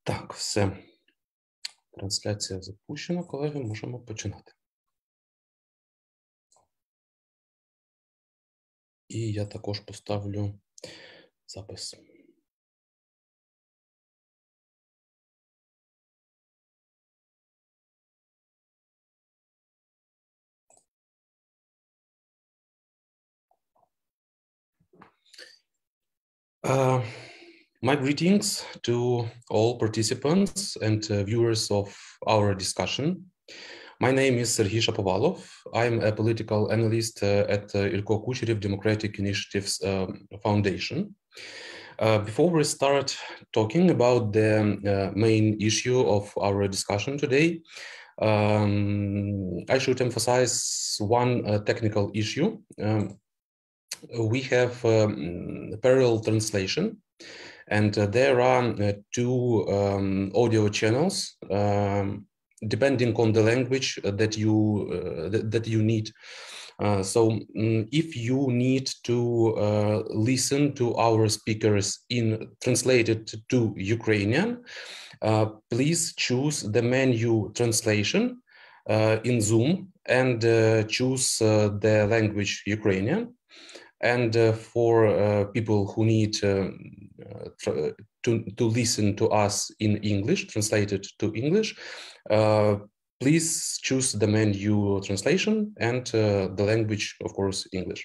Так, все. Трансляція запущена, колеги, можемо починати. І я також поставлю запис. My greetings to all participants and viewers of our discussion. My name is Serhii Shapovalov. I'm a political analyst at Ilko Kucheriv Democratic Initiatives Foundation. Before we start talking about the main issue of our discussion today, I should emphasize one technical issue. We have parallel translation, and there are two audio channels depending on the language that you need. So if you need to listen to our speakers translated to Ukrainian, please choose the menu translation in Zoom and choose the language Ukrainian. And for people who need to listen to us in English, translated to English, please choose the menu translation and the language, of course, English.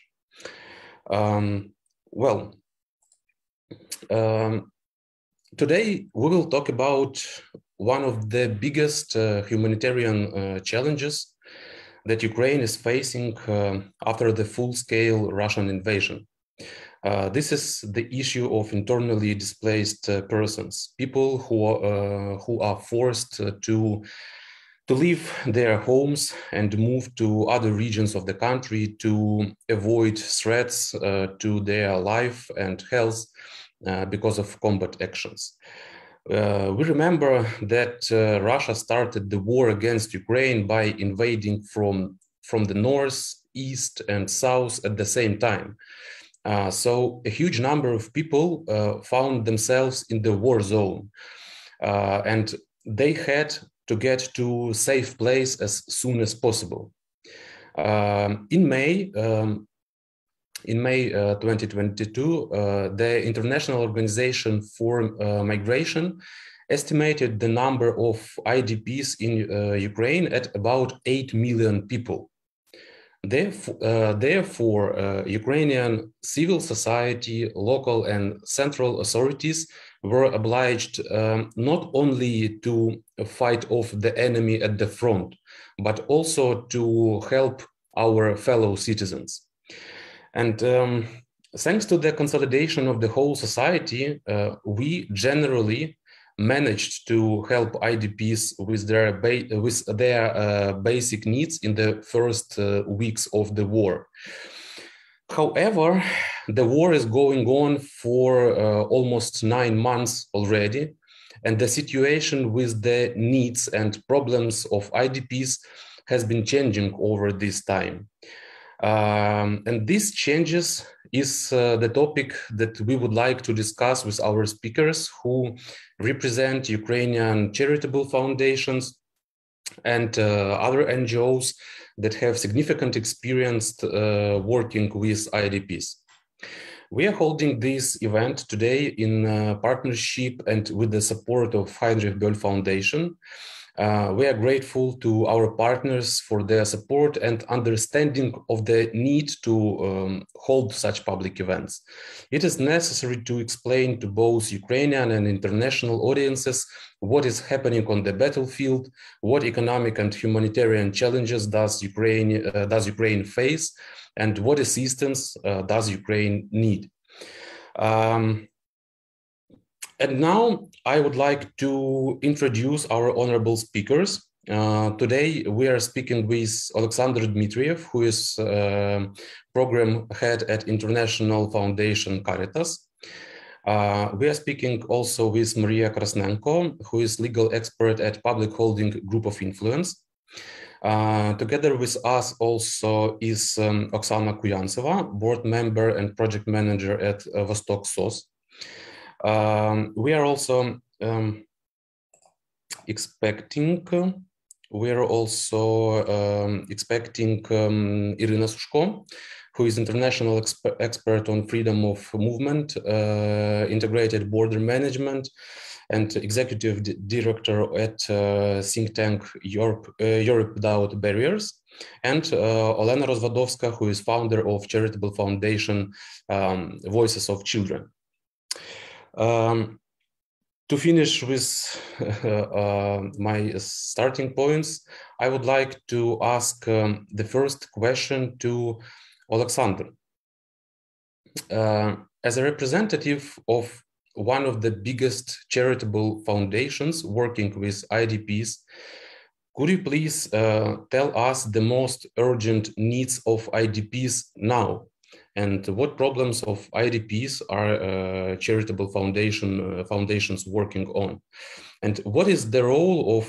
Today we will talk about one of the biggest humanitarian challenges that Ukraine is facing after the full-scale Russian invasion. This is the issue of internally displaced persons, people who are forced to leave their homes and move to other regions of the country to avoid threats to their life and health because of combat actions. We remember that Russia started the war against Ukraine by invading from the north, east, and south at the same time. So a huge number of people found themselves in the war zone, and they had to get to a safe place as soon as possible. In May 2022, the International Organization for Migration estimated the number of IDPs in Ukraine at about 8 million people. Therefore, Ukrainian civil society, local and central authorities were obliged not only to fight off the enemy at the front, but also to help our fellow citizens. And thanks to the consolidation of the whole society, we generally managed to help IDPs with their basic needs in the first weeks of the war. However, the war is going on for almost 9 months already, and the situation with the needs and problems of IDPs has been changing over this time. And these changes is the topic that we would like to discuss with our speakers who represent Ukrainian charitable foundations and other NGOs that have significant experience working with IDPs. We are holding this event today in partnership and with the support of Heinrich Böll Foundation. We are grateful to our partners for their support and understanding of the need to hold such public events. It is necessary to explain to both Ukrainian and international audiences what is happening on the battlefield, what economic and humanitarian challenges does Ukraine face, and what assistance does Ukraine need. And now I would like to introduce our honorable speakers. Today we are speaking with Oleksandr Dmitriev, who is program head at International Foundation Caritas. We are speaking also with Mariia Krasnenko, who is legal expert at Public Holding Group of Influence. Together with us also is Oksana Kuiantseva, board member and project manager at Vostok SOS. We are also expecting Irina Sushko, who is international expert on freedom of movement, integrated border management, and executive director at think tank Europe Without Barriers, and Olena Rozvadovska, who is founder of charitable foundation Voices of Children. To finish with my starting points, I would like to ask the first question to Oleksandr. As a representative of one of the biggest charitable foundations working with IDPs, could you please tell us the most urgent needs of IDPs now? And what problems of IDPs are charitable foundations working on? And what is the role of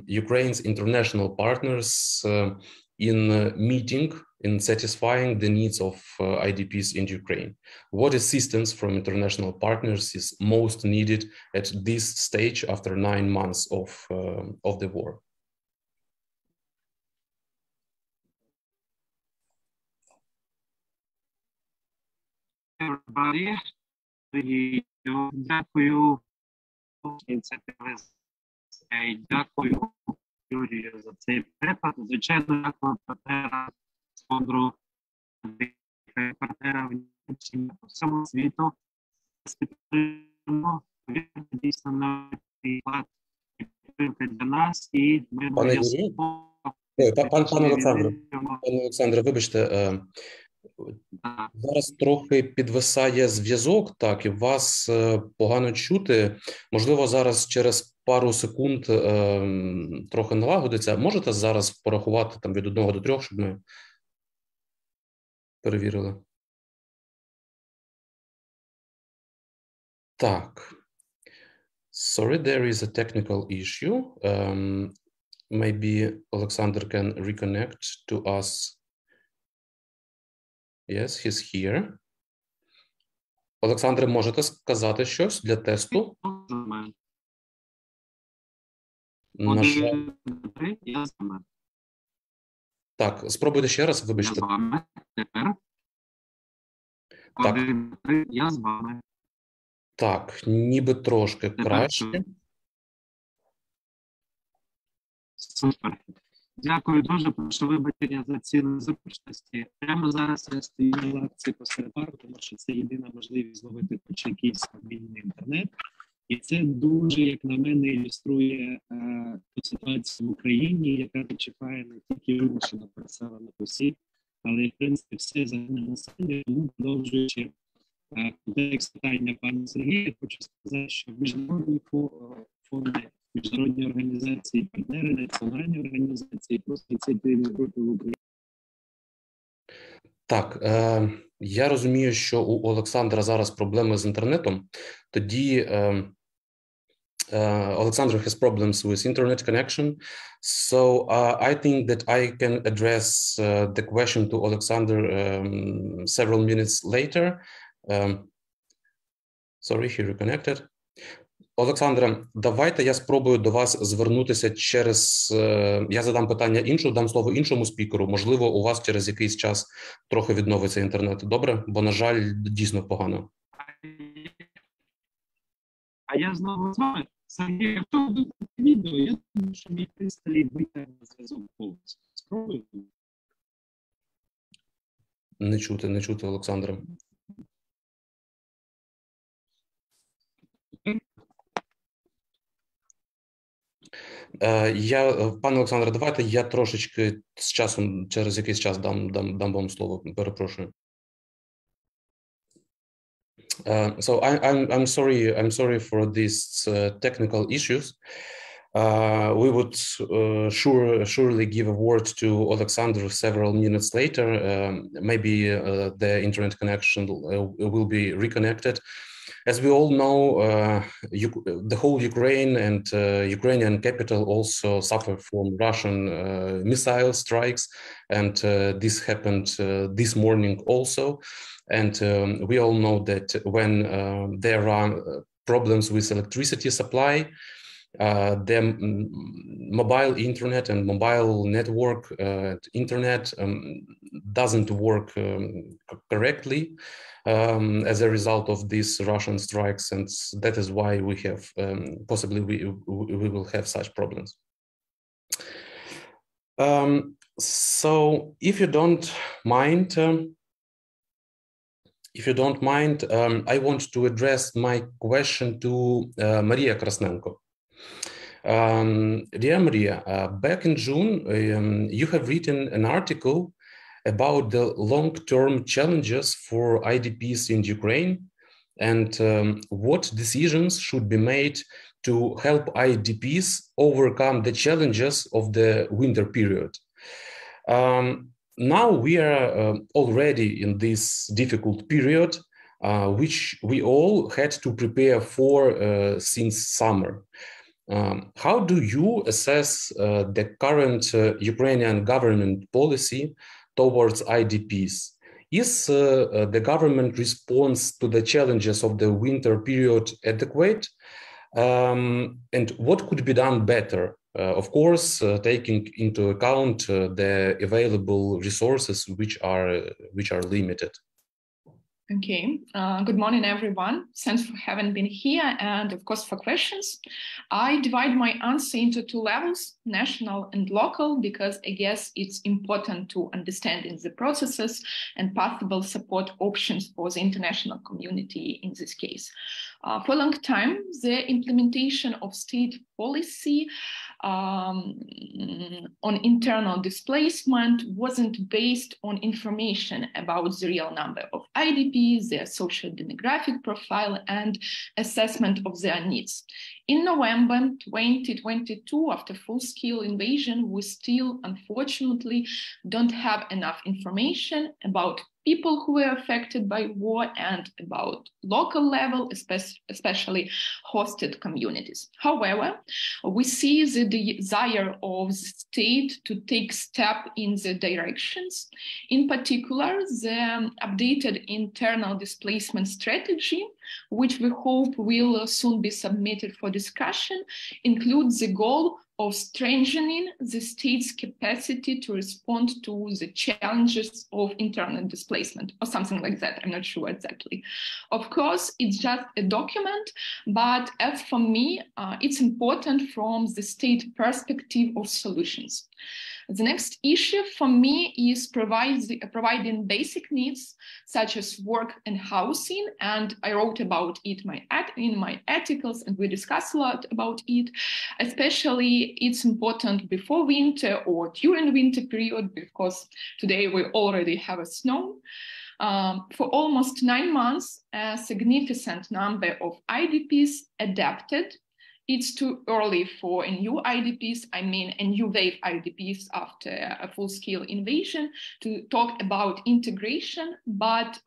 Ukraine's international partners in satisfying the needs of IDPs in Ukraine? What assistance from international partners is most needed at this stage after 9 months of the war? Everybody, дякую ініціативи. Дякую Юрію за цей переклад. Звичайно, дякую партнерам з фонду, партнерам по всьому світу. Дійсно, на приклад для нас і ми Пане Олександре, вибачте, зараз трохи підвисає зв'язок, так, і вас погано чути. Можливо, зараз через пару секунд трохи налагодиться. Можете зараз порахувати там від 1 до 3, щоб ми перевірили? Так. Sorry, there is a technical issue. Maybe Oleksandr can reconnect to us. Yes, he's here. Олександре, можете сказати щось для тесту? На жаль. Так, спробуйте ще раз, вибачте. Так. Я з вами. Так, ніби трошки краще. Супер. Дякую дуже, прошу вибачення за ці незручності. Прямо зараз я стою на лавці посеред парку, тому що це єдина можливість зловити хоч якийсь стабільний інтернет. І це дуже, як на мене, ілюструє ту ситуацію в Україні, яка чекає не тільки вимушено переселених осіб, але, в принципі, все загальне населення. Тому, продовжуючи контекст питання пана Сергія, хочу сказати, що міжнародні фонди, міжнародні організації, партнери, національні організації, просто ініціативні групи в Україні. Так, я розумію, що у Олександра зараз проблеми з інтернетом. Тоді Oleksandr has problems with internet connection. So I think that I can address the question to Oleksandr several minutes later. Sorry, he reconnected. Олександре, давайте я спробую до вас звернутися через... Я задам питання іншому, дам слово іншому спікеру. Можливо, у вас через якийсь час трохи відновиться інтернет. Добре? Бо, на жаль, дійсно погано. А я знову з вами. Сергій, якщо ви відео, я думаю, що мій пристрій вийде на зв'язок повністю. Спробуйте. Не чути, Олександре. Пане Олександре, давайте я трошечки з часом, через якийсь час дам вам слово. Перепрошую. So I'm sorry for these technical issues. We would surely give a word to Oleksandr several minutes later. Maybe the internet connection will be reconnected. As we all know, the whole Ukraine and Ukrainian capital also suffer from Russian missile strikes, and this happened this morning also. And we all know that when there are problems with electricity supply, the mobile internet and mobile network internet doesn't work correctly as a result of these Russian strikes, and that is why we have possibly we will have such problems. So if you don't mind, I want to address my question to Mariia Krasnenko. Dear Mariia, back in June, you have written an article about the long-term challenges for IDPs in Ukraine and what decisions should be made to help IDPs overcome the challenges of the winter period. Now we are already in this difficult period, which we all had to prepare for since summer. How do you assess the current Ukrainian government policy towards IDPs? Is the government response to the challenges of the winter period adequate? And what could be done better? Of course, taking into account the available resources, which are limited. Okay, good morning, everyone. Thanks for having been here and of course for questions. I divide my answer into two levels, national and local, because I guess it's important to understand the processes and possible support options for the international community in this case. For a long time, the implementation of state policy on internal displacement wasn't based on information about the real number of IDPs, their social demographic profile, and assessment of their needs. In November 2022, after full-scale invasion, we still, unfortunately, don't have enough information about people who were affected by war and about local level, especially hosted communities. However, we see the desire of the state to take steps in the directions. In particular, the updated internal displacement strategy, which we hope will soon be submitted for discussion, includes the goal of strengthening the state's capacity to respond to the challenges of internal displacement, or something like that. I'm not sure exactly. Of course, it's just a document, but as for me, it's important from the state perspective of solutions. The next issue for me is providing basic needs such as work and housing, and I wrote about it in my articles, and we discussed a lot about it. Especially, it's important before winter or during winter period, because today we already have a snow. For almost 9 months, a significant number of IDPs adapted. It's too early for a new IDPs, I mean a new wave IDPs after a full-scale invasion, to talk about integration, but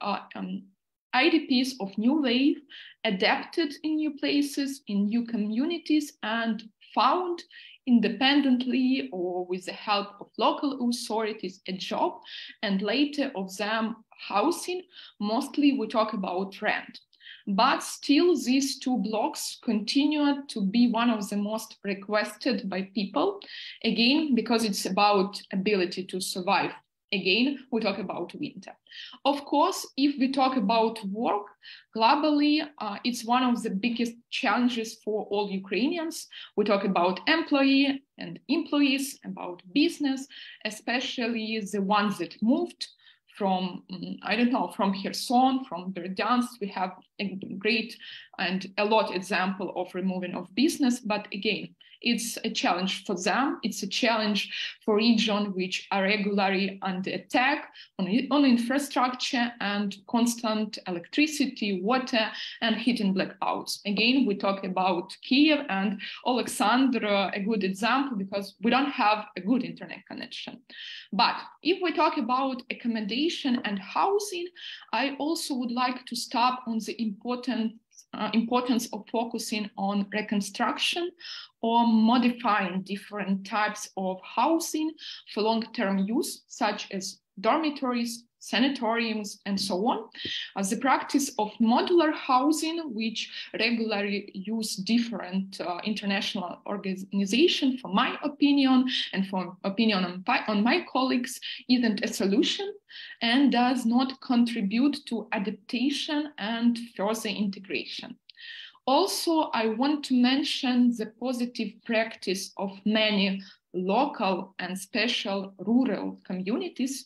IDPs of new wave adapted in new places, in new communities, and found independently or with the help of local authorities a job, and later of them housing. Mostly we talk about rent. But still, these two blocks continue to be one of the most requested by people, again, because it's about ability to survive. Again, we talk about winter. Of course, if we talk about work, globally, it's one of the biggest challenges for all Ukrainians. We talk about employee and employees, about business, especially the ones that moved from, I don't know, from Kherson, from Berdyansk. We have a great and a lot example of removing of business, but again, it's a challenge for them. It's a challenge for regions which are regularly under attack on infrastructure and constant electricity, water, and heating blackouts. Again, we talk about Kiev and Oleksandr, a good example, because we don't have a good internet connection. But if we talk about accommodation and housing, I also would like to stop on the importance of focusing on reconstruction or modifying different types of housing for long-term use, such as dormitories, sanatoriums, and so on. The practice of modular housing, which regularly use different international organizations, for my opinion, and for opinion on my colleagues, isn't a solution and does not contribute to adaptation and further integration. Also, I want to mention the positive practice of many local and special rural communities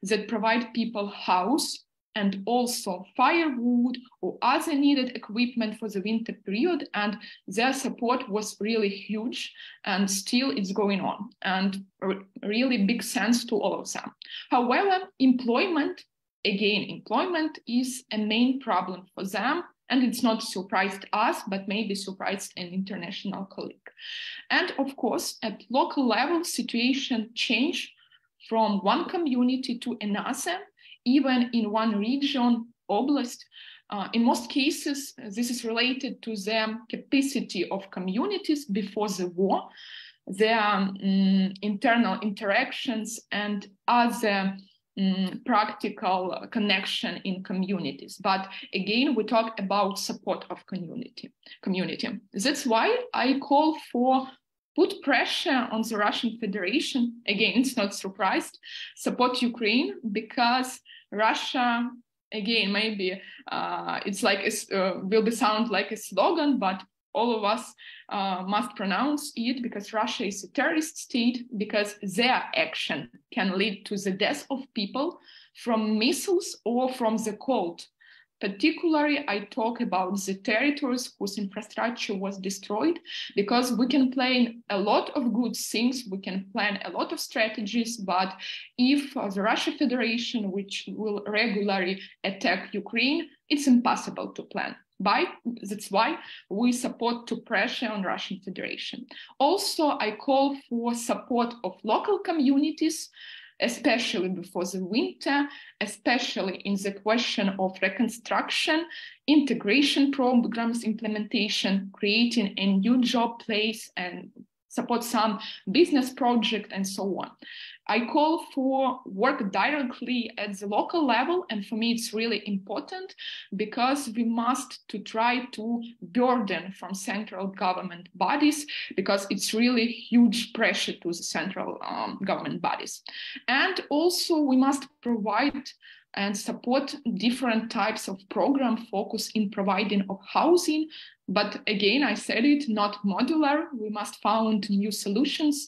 that provide people house and also firewood or other needed equipment for the winter period, and their support was really huge, and still it's going on, and really big thanks to all of them. However, employment is a main problem for them, and it's not surprised us, but maybe surprised an international colleague. And of course, at local level, situation changed from one community to another, even in one region, oblast. In most cases, this is related to the capacity of communities before the war, their internal interactions, and other practical connection in communities. But again, we talk about support of community. That's why I call for put pressure on the Russian Federation. Again, it's not surprised, support Ukraine, because Russia, again, maybe it's like will sound like a slogan, but all of us must pronounce it, because Russia is a terrorist state, because their action can lead to the death of people from missiles or from the cold. Particularly, I talk about the territories whose infrastructure was destroyed, because we can plan a lot of good things, we can plan a lot of strategies, but if the Russian Federation, which will regularly attack Ukraine, it's impossible to plan. That's why we support to pressure on Russian Federation. Also, I call for support of local communities, especially before the winter, especially in the question of reconstruction, integration programs implementation, creating a new job place, and support some business project, and so on. I call for work directly at the local level, and for me it's really important, because we must to try to burden from central government bodies, because it's really huge pressure to the central government bodies. And also we must provide and support different types of program focus in providing of housing. But again, I said it, not modular. We must find new solutions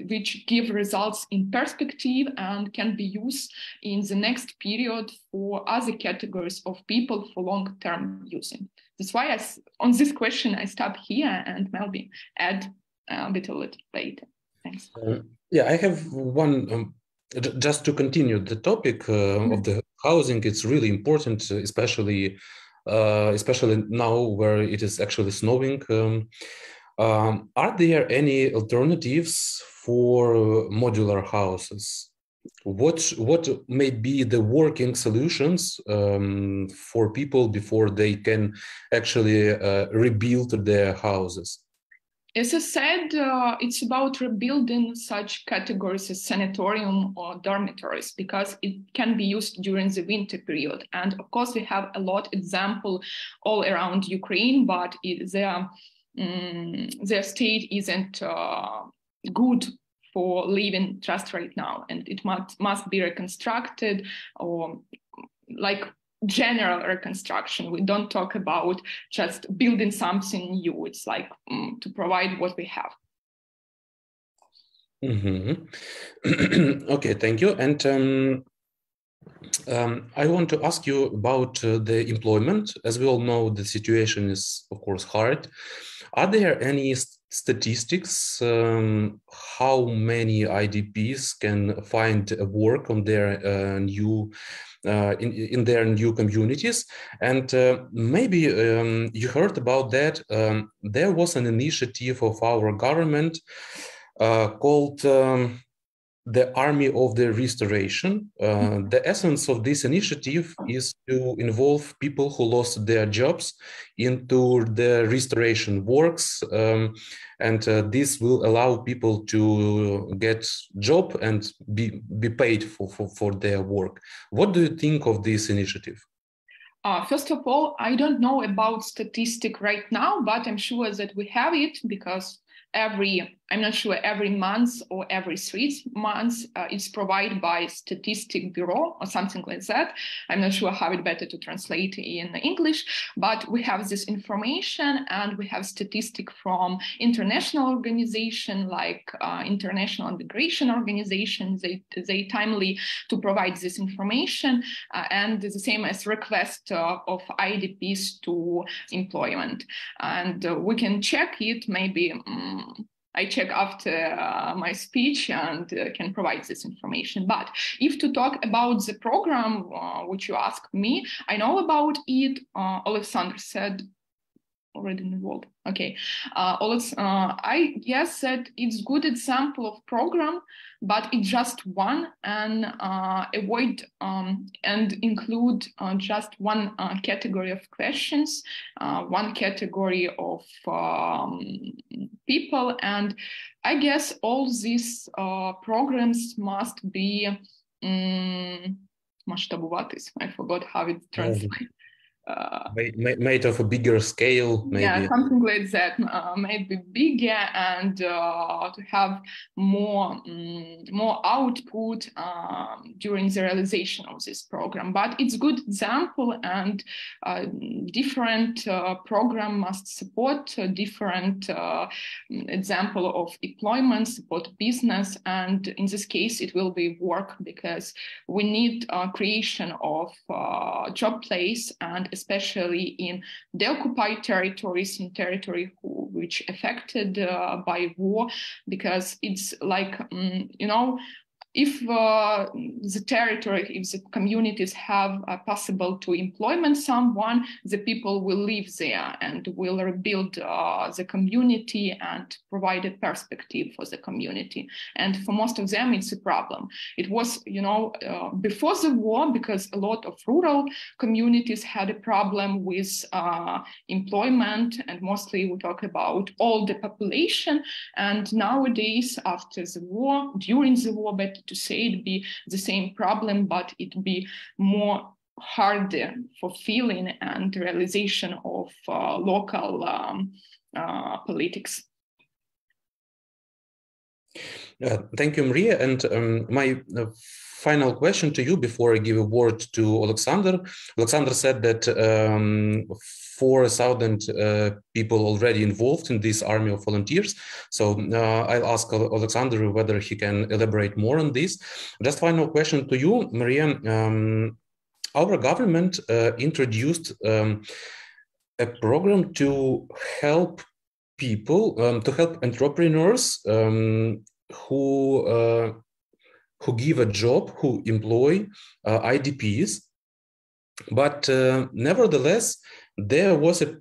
which give results in perspective and can be used in the next period for other categories of people for long-term using. That's why on this question, I stop here and maybe add a bit later. Thanks. Yeah, I have one, just to continue the topic of the housing. It's really important, especially now where it is actually snowing. Are there any alternatives for modular houses? What may be the working solutions for people before they can actually rebuild their houses? As I said, it's about rebuilding such categories as sanatorium or dormitories, because it can be used during the winter period. And of course, we have a lot of examples all around Ukraine, but their state isn't good for living just right now. And it must be reconstructed, or like general reconstruction. We don't talk about just building something new. It's like to provide what we have. Okay, thank you. And I want to ask you about the employment. As we all know, the situation is, of course, hard. Are there any statistics how many IDPs can find work on their new in their new communities? And maybe you heard about that. There was an initiative of our government called the army of the restoration. The essence of this initiative is to involve people who lost their jobs into the restoration works, and this will allow people to get job and be paid for their work. What do you think of this initiative? First of all, I don't know about statistic right now, but I'm sure that we have it because I'm not sure every month or every 3 months it's provided by Statistic Bureau or something like that. I'm not sure how it better to translate in English, but we have this information and we have statistic from international organization like International Migration Organization. They timely to provide this information and the same as request of IDPs to employment. And we can check it maybe. I check after my speech and can provide this information. But if to talk about the program which you asked me, I know about it. Oleksandr said already involved. Okay, I guess that it's good example of program, but it's just one and avoid and include just one category of questions, one category of people, and I guess all these programs must be масштабуватись. I forgot how it translates. Made of a bigger scale, maybe. Yeah, something like that, maybe bigger and to have more output during the realization of this program. But it's a good example, and different program must support different example of employment, support business, and in this case it will be work because we need creation of job place, and especially in the occupied territories, in territory which affected by war, because it's like, if the territory, if the communities have possible to employment someone, the people will live there and will rebuild the community and provide a perspective for the community. And for most of them, it's a problem. It was, before the war, because a lot of rural communities had a problem with employment, and mostly we talk about all the population. And nowadays, after the war, during the war, better to say, it be the same problem, but it be more harder for feeling and realization of local politics. Thank you, Mariia. And my final question to you before I give a word to Oleksandr. Oleksandr said that 4,000 people already involved in this army of volunteers. So I'll ask Oleksandr whether he can elaborate more on this. Just final question to you, Mariia. Our government introduced a program to help people, to help entrepreneurs who give a job, who employ IDPs. But nevertheless, there was a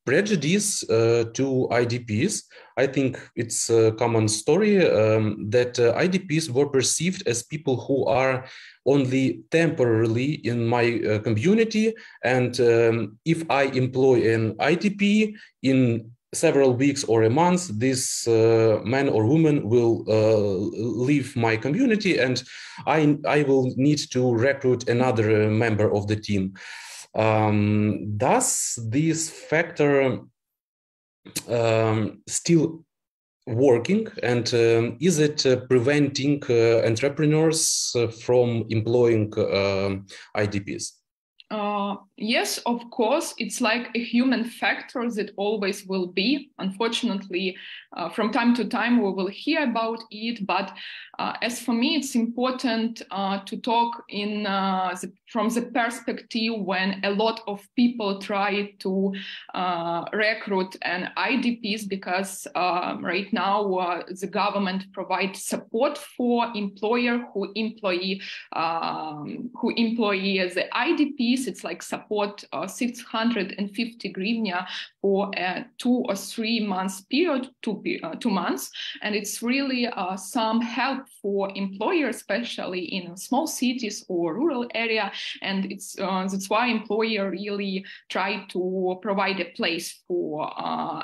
prejudice to IDPs. I think it's a common story that IDPs were perceived as people who are only temporarily in my community. And if I employ an IDP in several weeks or a month, this man or woman will leave my community, and I will need to recruit another member of the team. Does this factor still working, and is it preventing entrepreneurs from employing IDPs? Yes, of course, it's like a human factor that always will be. Unfortunately, from time to time we will hear about it, but as for me, it's important to talk from the perspective when a lot of people try to recruit an IDPs, because right now the government provides support for employer who employ the IDPs, IDPs, it's like support 650 hryvnia for a 2 or 3 months period, 2 months. And it's really some help for employers, especially in small cities or rural area. And it's that's why employer really try to provide a place for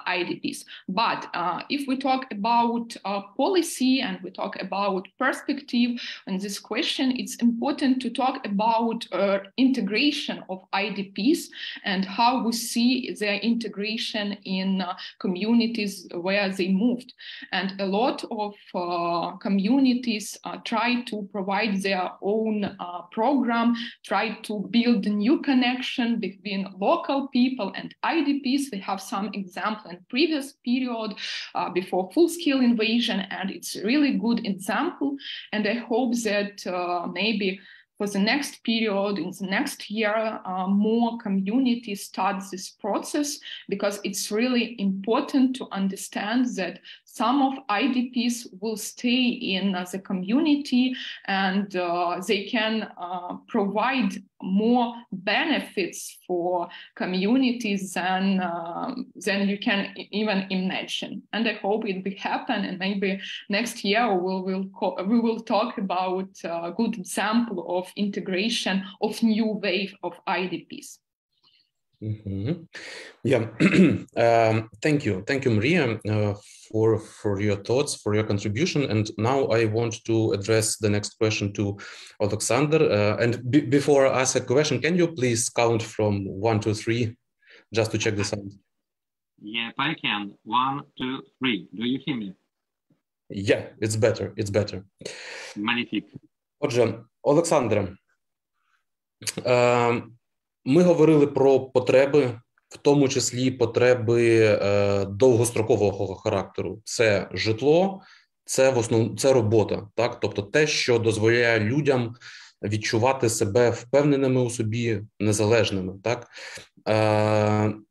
IDPs. But if we talk about policy and we talk about perspective on this question, it's important to talk about integration of IDPs and how we see their integration in communities where they moved. And a lot of communities try to provide their own program, try to build a new connection between local people and IDPs. We have some example in previous period before full-scale invasion, and it's a really good example. And I hope that maybe for the next period, in the next year, more communities start this process, because it's really important to understand that some of IDPs will stay in the community and they can provide more benefits for communities than you can even imagine. And I hope it will happen, and maybe next year we will talk about a good example of integration of new wave of IDPs. Mm-hmm. Yeah, thank you, Mariia, for your thoughts, for your contribution. And now I want to address the next question to Oleksandr. And before I ask a question, can you please count from 1 to 3, just to check the sound? Yeah, I can. 1, 2, 3. Do you hear me? Yeah, it's better. It's better. Magnifique. Отже, Олександре, ми говорили про потреби, в тому числі потреби довгострокового характеру. Це житло, це в основному це робота, так? Тобто те, що дозволяє людям відчувати себе впевненими у собі, незалежними, так?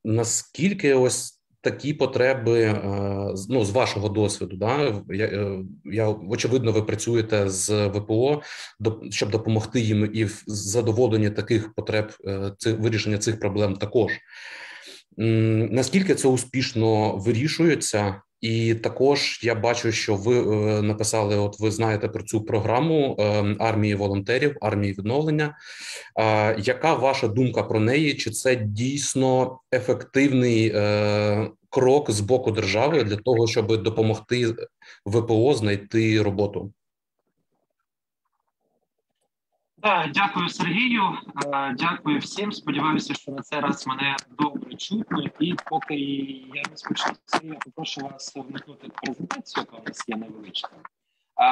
Наскільки ось такі потреби, ну, з вашого досвіду, да? Очевидно, ви працюєте з ВПО, щоб допомогти їм і в задоволенні таких потреб, вирішення цих проблем також. Наскільки це успішно вирішується? І також я бачу, що ви написали, от ви знаєте про цю програму армії волонтерів, армії відновлення. Яка ваша думка про неї? Чи це дійсно ефективний крок з боку держави для того, щоб допомогти ВПО знайти роботу? Так, дякую, Сергію. Дякую всім. Сподіваюся, що на цей раз мене добре чутно. І поки я не спочатку, я попрошу вас вмикнути презентацію, яка у нас є невеличка.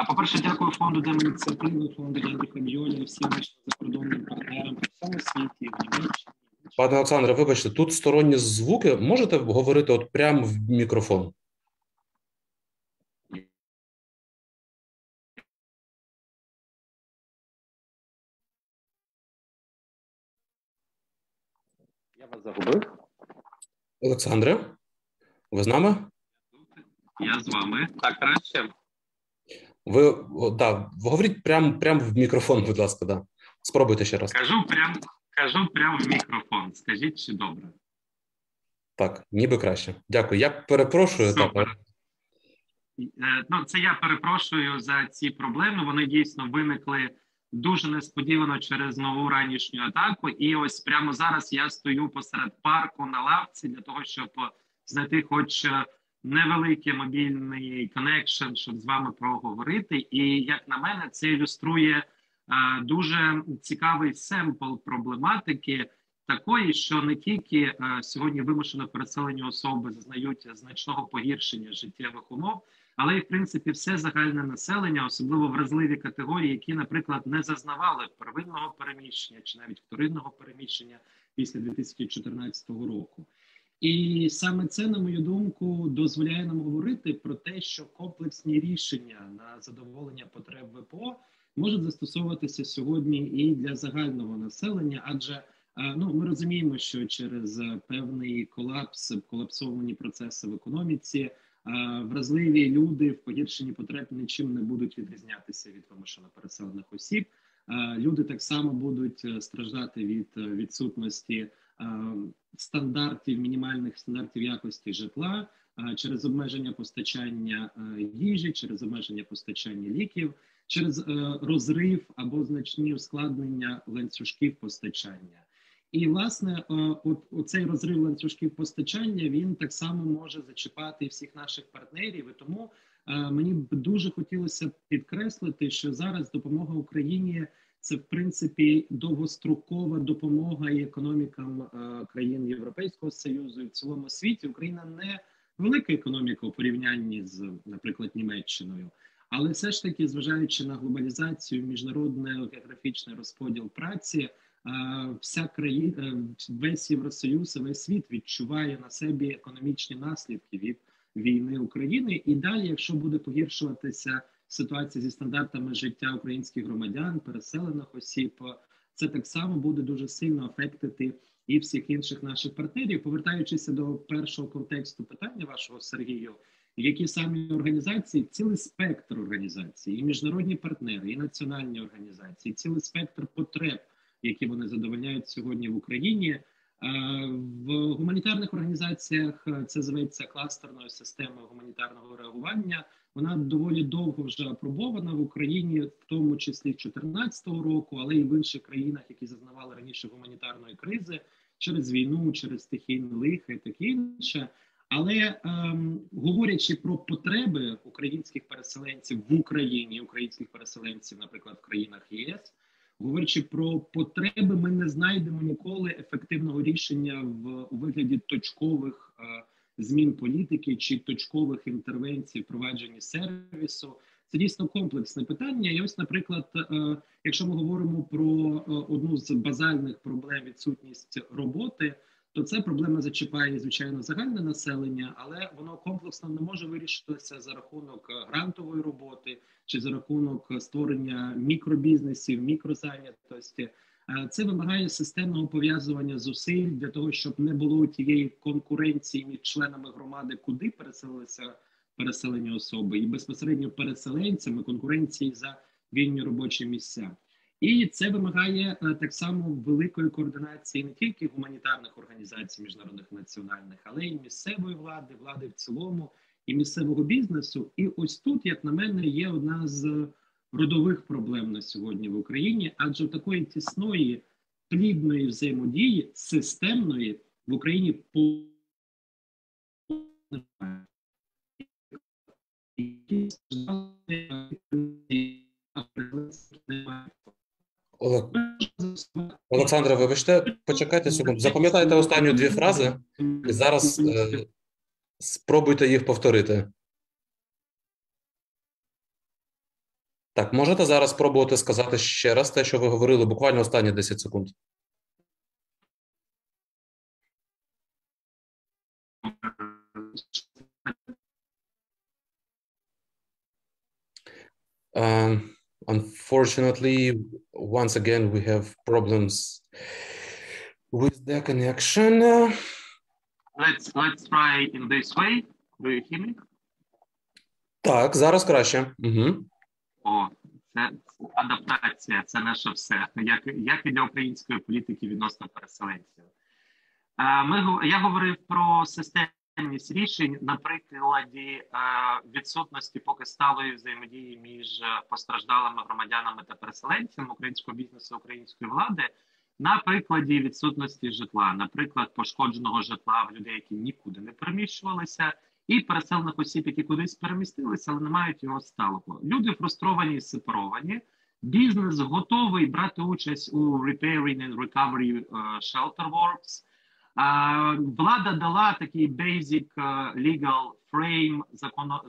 По-перше, дякую фонду Демініціативи, фонду Яндріха, всім нашим закордонним партнерам по всьому світі, в Німеччині. Пане Олександре, вибачте, тут сторонні звуки. Можете говорити от прямо в мікрофон? Я вас загубив. Олександре, ви з нами? Я з вами. Так, краще? Ви, да, говоріть прямо в мікрофон, будь ласка, да. Спробуйте ще раз. Кажу прямо в мікрофон. Скажіть, чи добре? Так, ніби краще. Дякую. Я перепрошую. Так, ну, це я перепрошую за ці проблеми. Вони дійсно виникли дуже несподівано через нову ранішню атаку. І ось прямо зараз я стою посеред парку на лавці для того, щоб знайти хоч невеликий мобільний коннекшн, щоб з вами проговорити. І, як на мене, це ілюструє дуже цікавий семпл проблематики такої, що не тільки сьогодні вимушено переселені особи зазнають значного погіршення життєвих умов, але й, в принципі, все загальне населення, особливо вразливі категорії, які, наприклад, не зазнавали первинного переміщення чи навіть вторинного переміщення після 2014 року. І саме це, на мою думку, дозволяє нам говорити про те, що комплексні рішення на задоволення потреб ВПО можуть застосовуватися сьогодні і для загального населення, адже ну, ми розуміємо, що через певний колапсовані процеси в економіці, вразливі люди в погіршенні потреб нічим не будуть відрізнятися від вимушено переселених осіб. Люди так само будуть страждати від відсутності стандартів, мінімальних стандартів якості житла, через обмеження постачання їжі, через обмеження постачання ліків, через розрив або значні ускладнення ланцюжків постачання. І, власне, оцей розрив ланцюжків постачання, він так само може зачіпати всіх наших партнерів. І тому мені б дуже хотілося підкреслити, що зараз допомога Україні – це, в принципі, довгострокова допомога і економікам країн Європейського Союзу і в цілому світі. Україна не велика економіка у порівнянні з, наприклад, Німеччиною. Але все ж таки, зважаючи на глобалізацію, міжнародний географічний розподіл праці, вся країна, весь Євросоюз, весь світ відчуває на собі економічні наслідки від війни України. І далі, якщо буде погіршуватися ситуація зі стандартами життя українських громадян, переселених осіб, це так само буде дуже сильно афектити і всіх інших наших партнерів. Повертаючись до першого контексту питання вашого, Сергію, які самі організації, цілий спектр організацій, і міжнародні партнери, і національні організації, цілий спектр потреб, які вони задовольняють сьогодні в Україні. В гуманітарних організаціях це зветься кластерною системою гуманітарного реагування. Вона доволі довго вже апробована в Україні, в тому числі 2014 року, але і в інших країнах, які зазнавали раніше гуманітарної кризи, через війну, через стихійні лиха і таке інше. Але говорячи про потреби українських переселенців в Україні, українських переселенців, наприклад, в країнах ЄС, говорячи про потреби, ми не знайдемо ніколи ефективного рішення у вигляді точкових змін політики чи точкових інтервенцій, впровадженні сервісу. Це дійсно комплексне питання. І ось, наприклад, якщо ми говоримо про одну з базальних проблем – відсутність роботи, то ця проблема зачіпає, звичайно, загальне населення, але воно комплексно не може вирішитися за рахунок грантової роботи чи за рахунок створення мікробізнесів, мікрозайнятості. Це вимагає системного пов'язування зусиль для того, щоб не було тієї конкуренції між членами громади, куди переселилися переселені особи, і безпосередньо переселенцями конкуренції за вільні робочі місця. І це вимагає так само великої координації не тільки гуманітарних організацій міжнародних національних, але й місцевої влади, влади в цілому і місцевого бізнесу. І ось тут, як на мене, є одна з родових проблем на сьогодні в Україні, адже такої тісної, плідної взаємодії, системної в Україні Олександре, вибачте, почекайте секунду. Запам'ятайте останні дві фрази і зараз спробуйте їх повторити. Так, можете зараз спробувати сказати ще раз те, що ви говорили, буквально останні 10 секунд. Unfortunately, once again, we have problems with the connection. Let's try in this way. Do you hear me? Так, зараз краще. Угу. О, це адаптація, це наше все. Як і для української політики відносно переселенців. Я говорив про системність рішень на прикладі відсутності поки сталої взаємодії між постраждалими громадянами та переселенцями українського бізнесу, української влади, на прикладі відсутності житла, наприклад, пошкодженого житла в людей, які нікуди не переміщувалися, і переселених осіб, які кудись перемістилися, але не мають його сталого. Люди фрустровані і сепаровані. Бізнес готовий брати участь у repairing and recovery shelter works. Влада дала такий basic legal frame,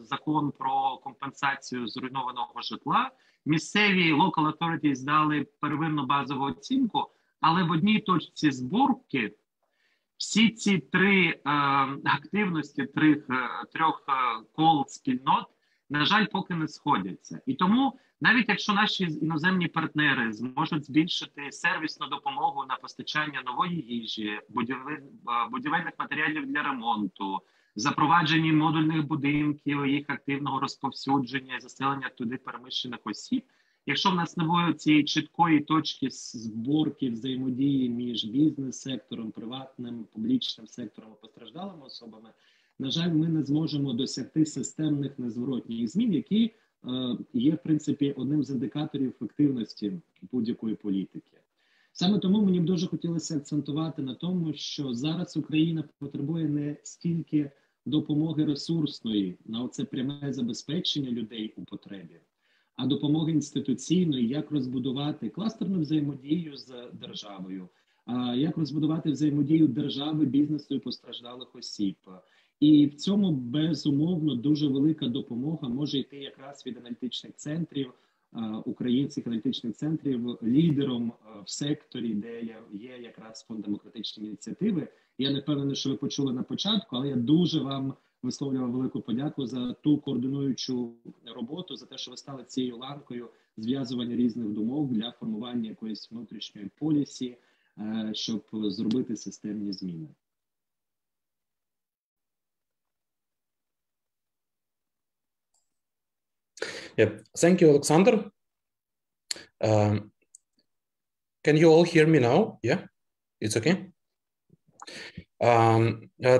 закон про компенсацію зруйнованого житла. Місцеві local authorities дали первинну базову оцінку, але в одній точці зборки всі ці три активності, трьох кол спільнот, на жаль, поки не сходяться. І тому, навіть якщо наші іноземні партнери зможуть збільшити сервісну допомогу на постачання нової їжі, будівельних матеріалів для ремонту, запровадження модульних будинків, їх активного розповсюдження і заселення туди переміщених осіб, Якщо в нас не буде цієї чіткої точки зборки взаємодії між бізнес-сектором, приватним, публічним сектором і постраждалими особами, на жаль, ми не зможемо досягти системних незворотніх змін, які є, в принципі, одним з індикаторів ефективності будь-якої політики. Саме тому мені б дуже хотілося акцентувати на тому, що зараз Україна потребує не стільки допомоги ресурсної на оце пряме забезпечення людей у потребі, а допомоги інституційної, як розбудувати кластерну взаємодію з державою, як розбудувати взаємодію держави, бізнесу і постраждалих осіб. І в цьому, безумовно, дуже велика допомога може йти якраз від аналітичних центрів, українських аналітичних центрів, лідером в секторі, де є якраз фонд демократичної ініціативи. Я не впевнений, що ви почули на початку, але я дуже вам висловлював велику подяку за ту координуючу роботу, за те, що ви стали цією ланкою зв'язування різних думок для формування якоїсь внутрішньої полісі, щоб зробити системні зміни. Yeah. Thank you, Oleksandr. Can you all hear me now? Yeah, it's okay.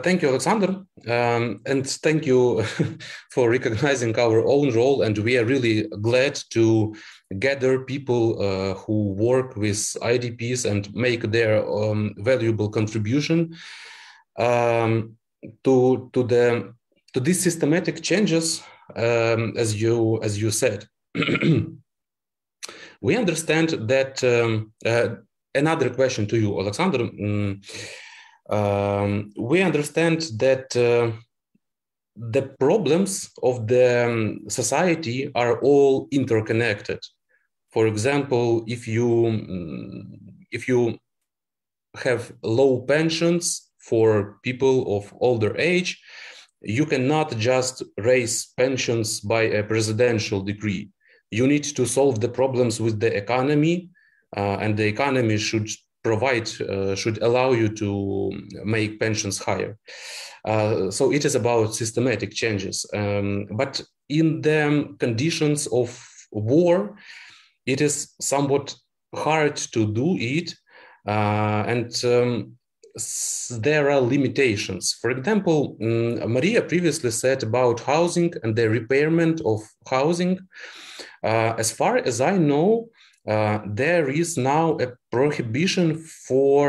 Thank you, Oleksandr, and thank you for recognizing our own role. And we are really glad to gather people who work with IDPs and make their valuable contribution to these systematic changes. As you said, we understand that another question to you, Oleksandr. We understand that the problems of the society are all interconnected. For example, if you have low pensions for people of older age, you cannot just raise pensions by a presidential decree. You need to solve the problems with the economy, and the economy should allow you to make pensions higher. So it is about systematic changes. But in the conditions of war, it is somewhat hard to do it, and there are limitations. For example, Mariia previously said about housing and the repairment of housing. As far as I know, there is now a prohibition for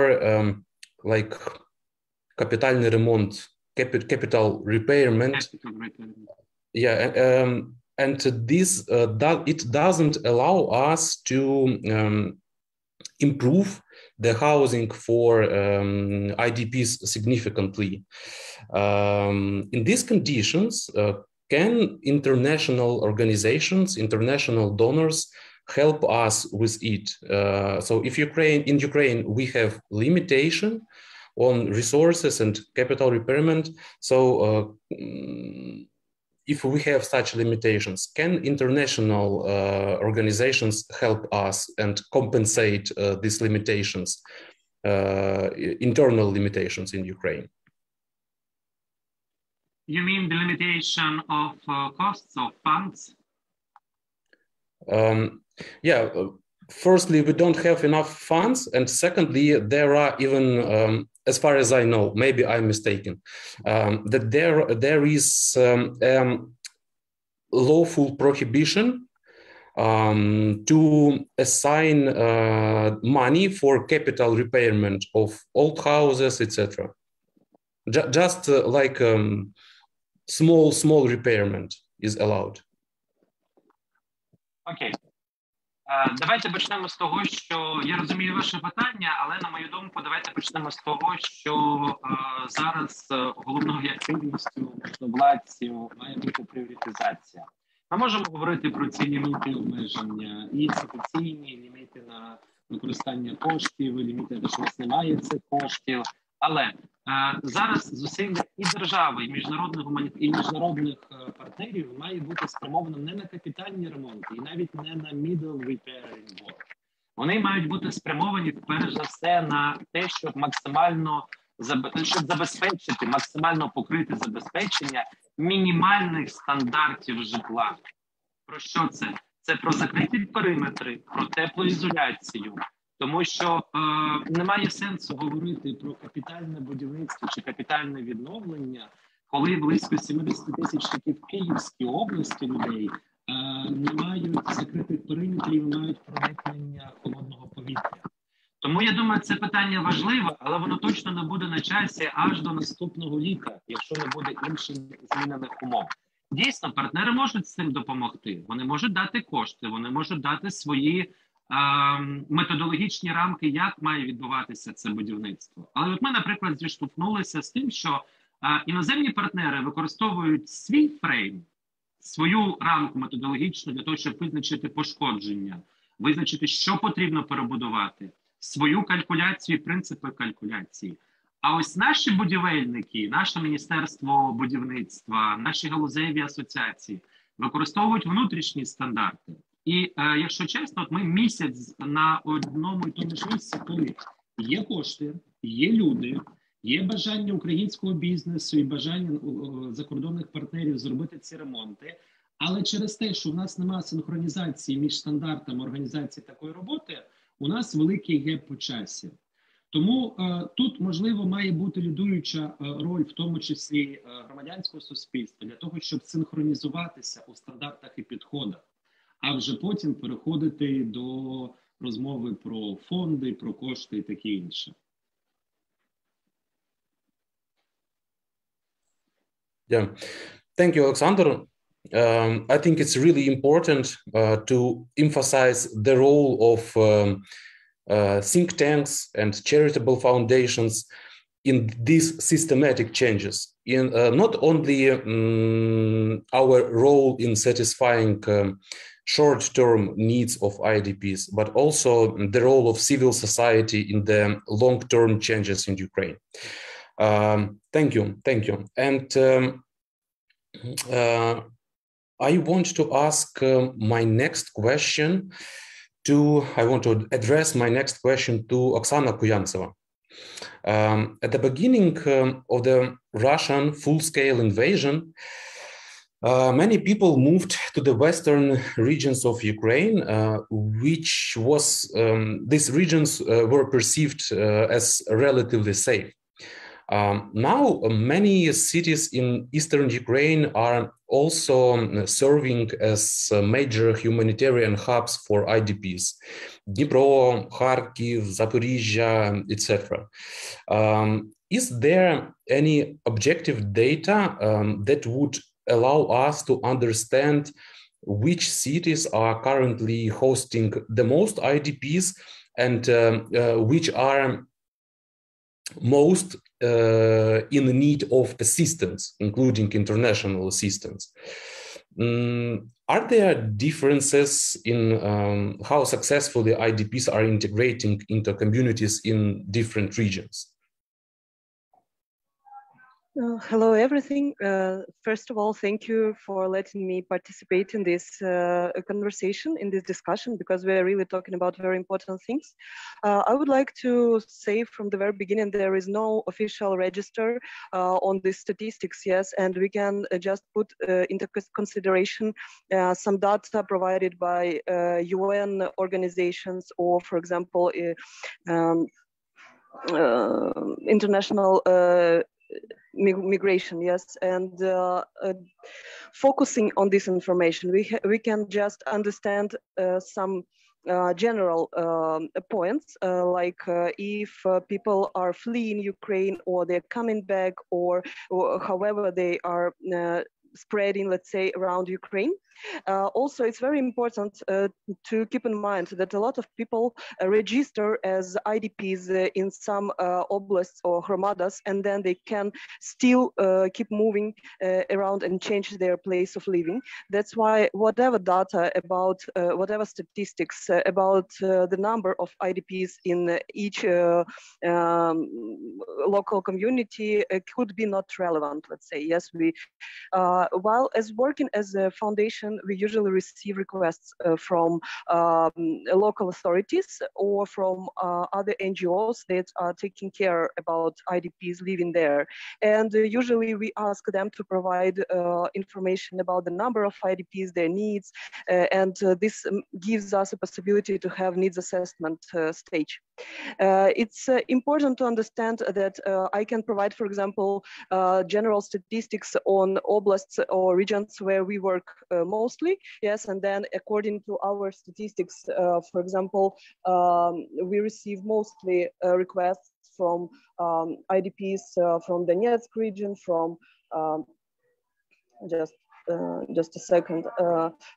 like капитальный ремонт, capital repairment. Yeah, and this it doesn't allow us to improve the housing for IDPs significantly. In these conditions, can international organizations, international donors help us with it? So if in Ukraine, we have limitation on resources and capital repairment. So if we have such limitations, can international organizations help us and compensate these limitations, internal limitations in Ukraine? You mean the limitation of costs of funds? Yeah, firstly, we don't have enough funds. And secondly, there are even, as far as I know, maybe I'm mistaken, that there is lawful prohibition to assign money for capital repairment of old houses, etc. Just like small repairment is allowed. Окей. Давайте почнемо з того, що я розумію ваше питання, але на мою думку, давайте почнемо з того, що зараз головною активністю можновладців має бути пріоритизація. Ми можемо говорити про ці ліміти обмеження, і інституційні ліміти на використання коштів, ліміти на те, що у нас немає цих коштів, але зараз зусилля і держави, і міжнародних партнерів має бути спрямовано не на капітальні ремонти, і навіть не на middle repairing work. Вони мають бути спрямовані, перш за все, на те, щоб забезпечити, максимально покрити забезпечення мінімальних стандартів житла. Про що це? це про закриті периметри, про теплоізоляцію. Тому що немає сенсу говорити про капітальне будівництво чи капітальне відновлення, коли близько 70 тисяч таких в Київській області людей не мають закритих периметрів, не мають проникнення холодного повітря. Тому я думаю, це питання важливе, але воно точно не буде на часі аж до наступного літа, якщо не буде інших змінених умов. Дійсно, партнери можуть з цим допомогти. Вони можуть дати кошти, вони можуть дати свої методологічні рамки, як має відбуватися це будівництво. Але от ми, наприклад, зіштовхнулися з тим, що іноземні партнери використовують свій фрейм, свою рамку методологічну для того, щоб визначити пошкодження, визначити, що потрібно перебудувати, свою калькуляцію і принципи калькуляції. А ось наші будівельники, наше Міністерство будівництва, наші галузеві асоціації використовують внутрішні стандарти. І, якщо чесно, от ми місяць на одному і тому ж місці, коли є кошти, є люди, є бажання українського бізнесу і бажання закордонних партнерів зробити ці ремонти, але через те, що в нас немає синхронізації між стандартами організації такої роботи, у нас великий геп по часі. Тому тут, можливо, має бути лідуюча роль, в тому числі громадянського суспільства, для того, щоб синхронізуватися у стандартах і підходах, а вже потім переходити до розмови про фонди, про кошти і таке інше. Yeah, thank you, Oleksandr. I think it's really important to emphasize the role of think tanks and charitable foundations in these systematic changes, in not only our role in satisfying short-term needs of IDPs, but also the role of civil society in the long-term changes in Ukraine. Thank you. And I want to ask my next question I want to address my next question to Oksana Kuiantseva. At the beginning of the Russian full-scale invasion, many people moved to the western regions of Ukraine, which was these regions were perceived as relatively safe. Now, many cities in eastern Ukraine are also serving as major humanitarian hubs for IDPs. Dnipro, Kharkiv, Zaporizhia, etc. Is there any objective data that would allow us to understand which cities are currently hosting the most IDPs and which are most in need of assistance, including international assistance? Are there differences in how successfully IDPs are integrating into communities in different regions? Hello, everything. First of all, thank you for letting me participate in this conversation, in this discussion, because we're really talking about very important things. I would like to say from the very beginning, there is no official register on the statistics, yes, and we can just put into consideration some data provided by UN organizations or, for example, international migration, yes, and focusing on this information, we can just understand some general points, like if people are fleeing Ukraine or they're coming back, or however they are spreading, let's say, around Ukraine. Also, it's very important to keep in mind that a lot of people register as IDPs in some oblasts or hromadas, and then they can still keep moving around and change their place of living. That's why whatever data about, whatever statistics about the number of IDPs in each local community could be not relevant, let's say. Yes, while as working as a foundation, we usually receive requests from local authorities or from other NGOs that are taking care about IDPs living there. And usually we ask them to provide information about the number of IDPs, their needs, and this gives us a possibility to have needs assessment stage. It's important to understand that I can provide, for example, general statistics on oblasts or regions where we work mostly, yes, and then according to our statistics, for example, we receive mostly requests from IDPs from Donetsk region, from just a second,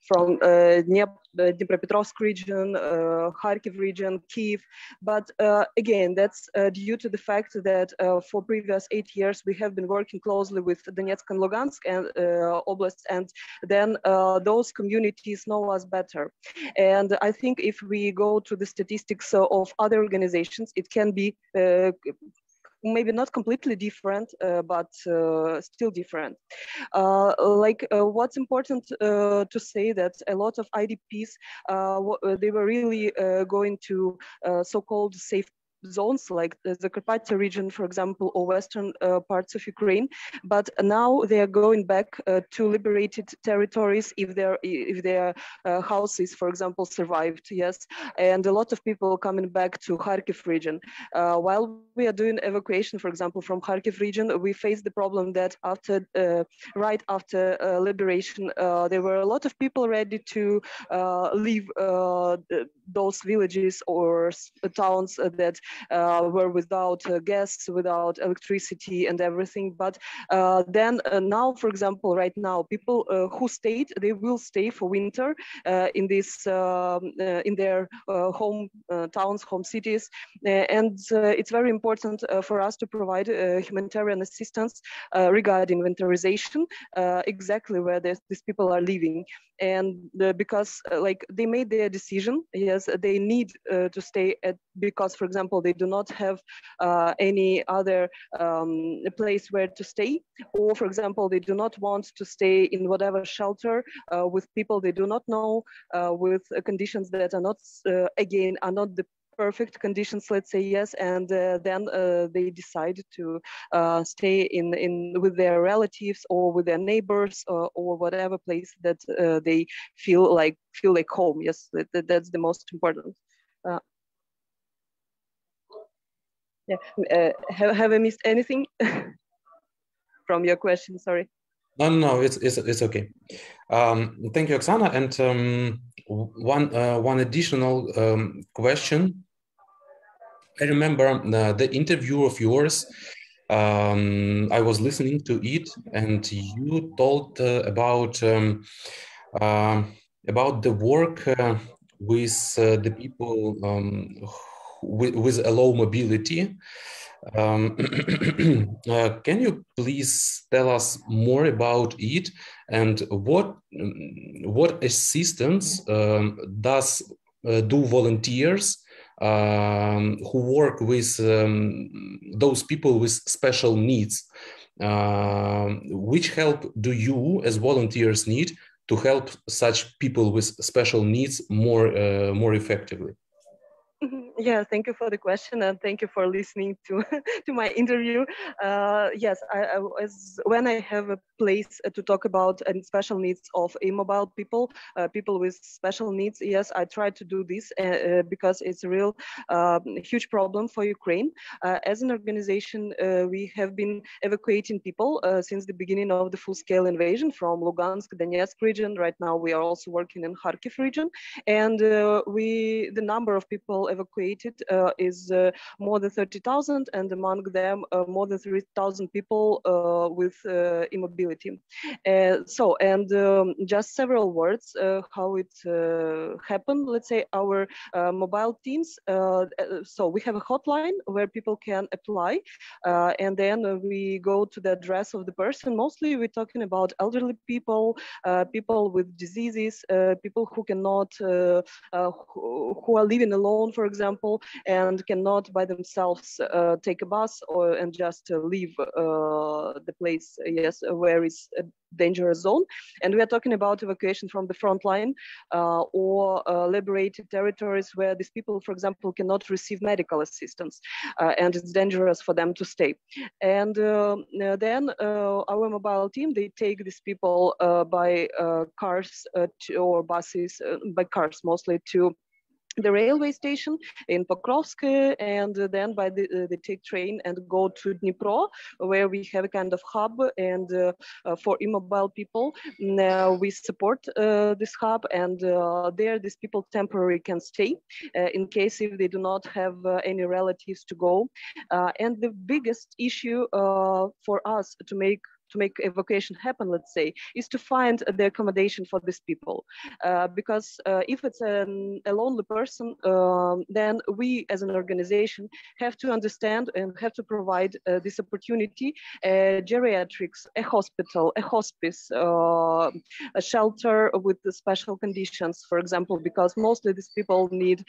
from Dnipropetrovsk region, Kharkiv region, Kyiv. But again, that's due to the fact that for previous 8 years, we have been working closely with Donetsk and Lugansk and oblasts, and then those communities know us better. And I think if we go to the statistics of other organizations, it can be maybe not completely different, but still different. What's important to say that a lot of IDPs, they were really going to so-called safe zones like the Zakarpattia region, for example, or western parts of Ukraine, but now they are going back to liberated territories if their houses, for example, survived. Yes, and a lot of people coming back to Kharkiv region. While we are doing evacuation, for example, from Kharkiv region, we face the problem that right after liberation, there were a lot of people ready to leave those villages or towns that were without gas, without electricity and everything. But then now, for example, right now, people who stayed, they will stay for winter in this in their home towns, home cities. And it's very important for us to provide humanitarian assistance regarding winterization, exactly where these people are living. And because like they made their decision, yes, they need to stay because, for example, they do not have any other place where to stay, or for example, they do not want to stay in whatever shelter with people they do not know, with conditions that are not, again, are not the perfect conditions, let's say, yes, and then they decide to stay in with their relatives or with their neighbors or whatever place that they feel like home. Yes, that's the most important. Yeah, have I missed anything from your question? Sorry. No, it's okay. Thank you, Oksana. And one additional question. I remember the interview of yours. I was listening to it, and you told about the work with the people with a low mobility. Can you please tell us more about it, and what assistance do volunteers who work with those people with special needs? Which help do you as volunteers need to help such people with special needs more effectively? Yeah, thank you for the question, and thank you for listening to my interview. Yes, when I have a place to talk about special needs of immobile people, people with special needs, yes, I try to do this because it's a real huge problem for Ukraine. As an organization, we have been evacuating people since the beginning of the full-scale invasion from Lugansk, Donetsk region. Right now, we are also working in Kharkiv region, and the number of people evacuated is more than 30,000, and among them more than 3,000 people with immobility. Just several words how it happened. Let's say our mobile teams. So we have a hotline where people can apply, and then we go to the address of the person. Mostly we're talking about elderly people, people with diseases, people who cannot, who are living alone, for example, example, and cannot by themselves take a bus and just leave the place, yes, where is a dangerous zone. And we are talking about evacuation from the front line or liberated territories where these people, for example, cannot receive medical assistance and it's dangerous for them to stay. And then our mobile team, they take these people by cars or buses, by cars mostly, to the railway station in Pokrovsk, and then they take train and go to Dnipro, where we have a kind of hub, and for immobile people we support this hub, and there these people temporarily can stay in case if they do not have any relatives to go. And the biggest issue for us to make evacuation happen, let's say, is to find the accommodation for these people. Because if it's a lonely person, then we as an organization have to understand and have to provide this opportunity, geriatrics, a hospital, a hospice, a shelter with the special conditions, for example, because mostly these people need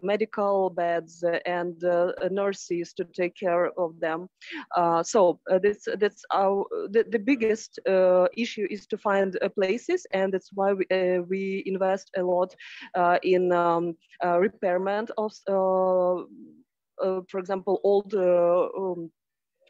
medical beds and nurses to take care of them. So that's the biggest issue is to find places, and that's why we invest a lot in repairment of, for example, old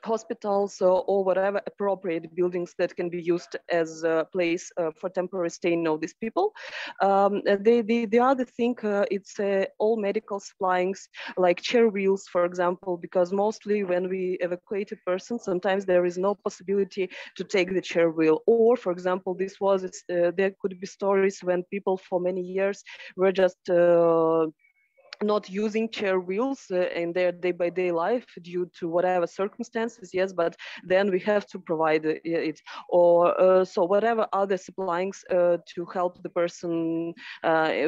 hospitals or whatever appropriate buildings that can be used as a place for temporary staying of these people. The other thing, it's all medical supplies like chair wheels, for example, because mostly when we evacuate a person, sometimes there is no possibility to take the chair wheel. Or, for example, this was there could be stories when people for many years were just not using chair wheels in their day-by-day life due to whatever circumstances, yes, but then we have to provide it, or so whatever other supplies to help the person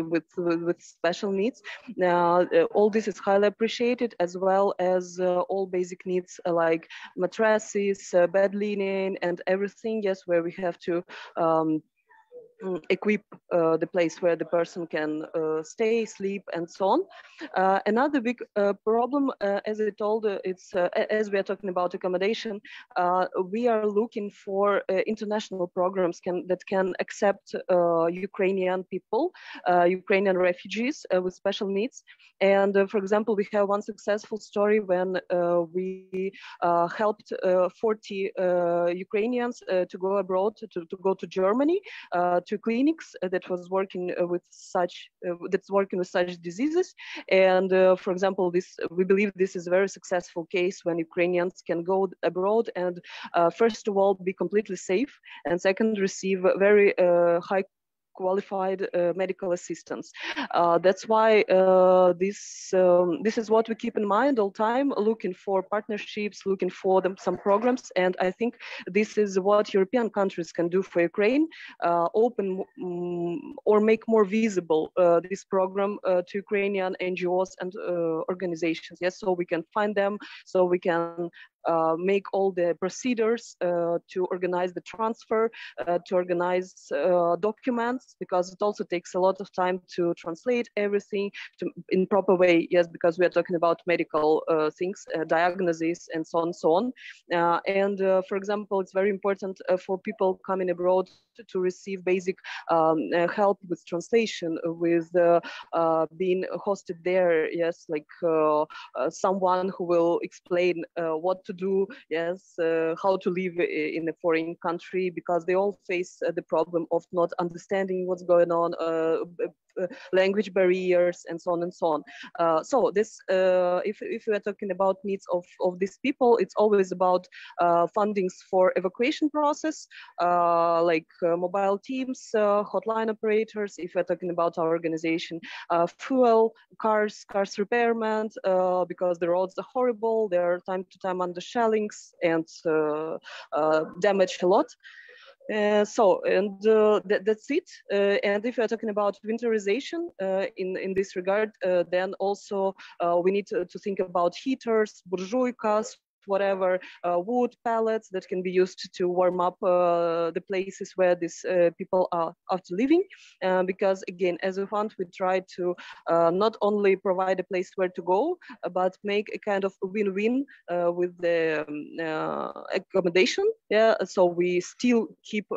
with special needs. All this is highly appreciated, as well as all basic needs like mattresses, bed linen, and everything, yes, where we have to equip the place where the person can stay, sleep, and so on. Another big problem, as I told, it's as we are talking about accommodation, we are looking for international programs that can accept Ukrainian people, Ukrainian refugees with special needs. And for example, we have one successful story when we helped 40 Ukrainians to go abroad, to go to Germany, to clinics that was working with such diseases. And for example, we believe this is a very successful case when Ukrainians can go abroad and first of all be completely safe, and second receive very high qualified medical assistance. That's why this is what we keep in mind all time, looking for partnerships, looking for some programs. And I think this is what European countries can do for Ukraine, open or make more visible this program to Ukrainian NGOs and organizations. Yes, so we can find them, so we can make all the procedures to organize the transfer, to organize documents, because it also takes a lot of time to translate everything in proper way. Yes, because we are talking about medical things, diagnosis, and so on. And for example, it's very important for people coming abroad to receive basic help with translation, with being hosted there. Yes, like someone who will explain what to do, yes, how to live in a foreign country, because they all face the problem of not understanding what's going on, language barriers, and so on and so on. So this, if we are talking about needs of these people, it's always about fundings for evacuation process, like mobile teams, hotline operators, if we're talking about our organization, fuel, cars repairment, because the roads are horrible, they're time to time under shellings and damaged a lot. That's it. And if we're talking about winterization in this regard, then also we need to think about heaters, burjuikas, whatever wood pallets that can be used to warm up the places where these people are after living. Because again, as a fund, we try to not only provide a place where to go, but make a kind of win-win with the accommodation. Yeah, so we still keep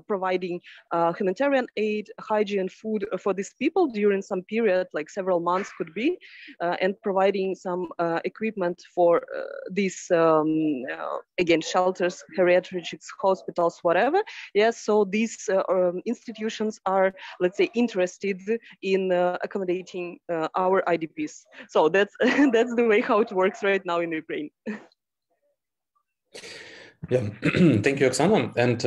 providing humanitarian aid, hygiene, food for these people during some period, like several months could be, and providing some equipment for these again, shelters, geriatrics, hospitals, whatever. Yes, so these institutions are, let's say, interested in accommodating our IDPs. So that's that's the way how it works right now in Ukraine. Yeah, thank you, Oksana. And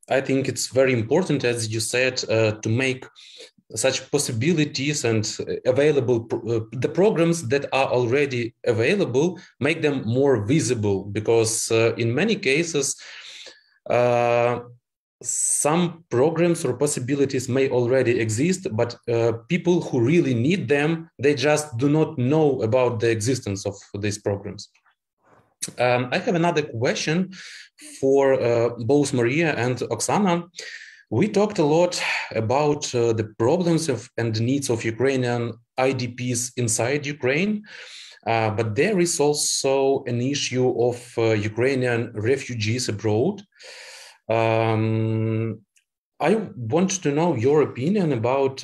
I think it's very important, as you said, to make such possibilities and available the programs that are already available, make them more visible, because in many cases some programs or possibilities may already exist, but people who really need them, they just do not know about the existence of these programs. I have another question for both Mariia and Oksana. We talked a lot about the problems and the needs of Ukrainian IDPs inside Ukraine, but there is also an issue of Ukrainian refugees abroad. I want to know your opinion about,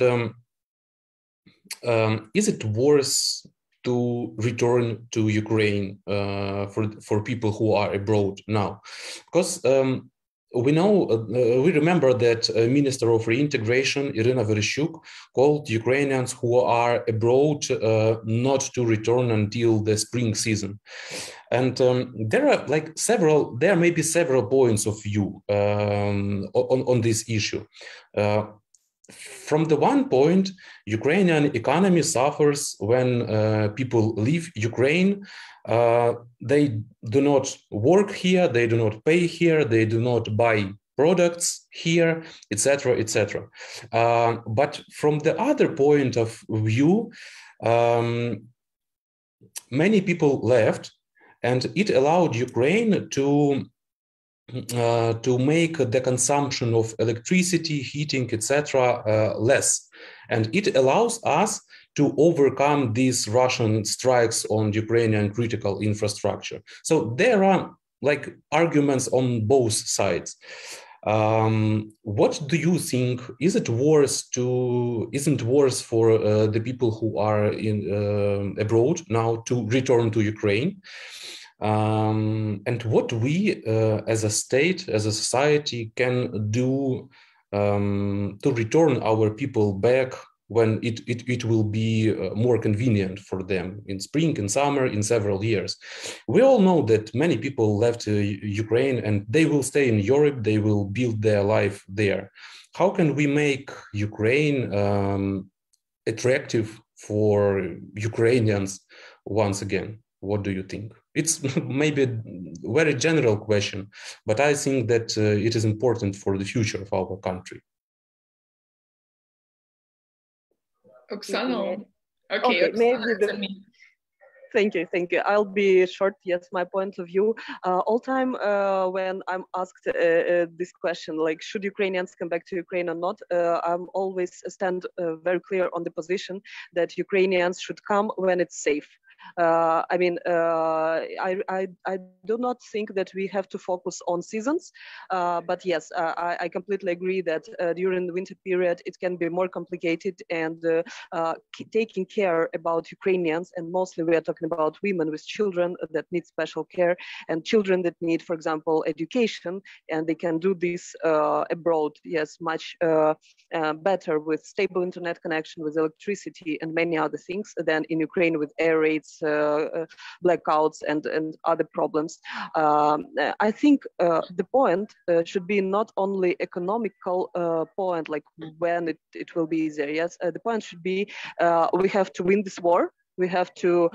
is it worth to return to Ukraine for people who are abroad now? Because we know, we remember that Minister of Reintegration, Irina Vereshchuk, called Ukrainians who are abroad not to return until the spring season. And there are like there may be several points of view on this issue. From the one point, Ukrainian economy suffers when people leave Ukraine. They do not work here, they do not pay here, they do not buy products here, etc., etc. But from the other point of view, many people left, and it allowed Ukraine to make the consumption of electricity, heating, etc. Less. And it allows us to overcome these Russian strikes on Ukrainian critical infrastructure. So there are like arguments on both sides. What do you think? Is it worse for the people who are in abroad now to return to Ukraine? And what we as a state, as a society, can do to return our people back when it will be more convenient for them in spring, in summer, in several years. We all know that many people left Ukraine and they will stay in Europe, they will build their life there. How can we make Ukraine attractive for Ukrainians once again? What do you think? It's maybe a very general question, but I think that it is important for the future of our country. Oksana, okay, Oksana, maybe Thank you. I'll be short. Yes, my point of view. All time when I'm asked this question, like, should Ukrainians come back to Ukraine or not, I'm always stand very clear on the position that Ukrainians should come when it's safe. I mean, I do not think that we have to focus on seasons, but yes, I completely agree that during the winter period, it can be more complicated, and taking care about Ukrainians, and mostly we are talking about women with children that need special care, and children that need, for example, education, and they can do this abroad, yes, much better with stable internet connection, with electricity, and many other things than in Ukraine with air raids, blackouts, and other problems. I think the point should be not only economical point, like when it will be easier. Yes, the point should be we have to win this war. We have to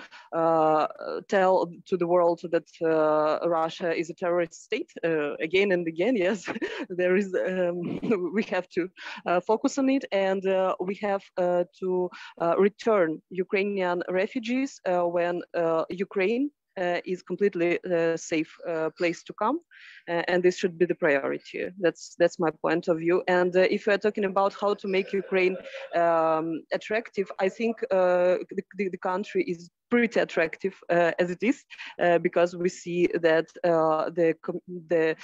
tell to the world that Russia is a terrorist state again and again. Yes, there is. We have to focus on it, and we have to return Ukrainian refugees when Ukraine is completely safe place to come, and this should be the priority. That's my point of view. And if we're talking about how to make Ukraine attractive, I think the country is pretty attractive as it is, because we see that the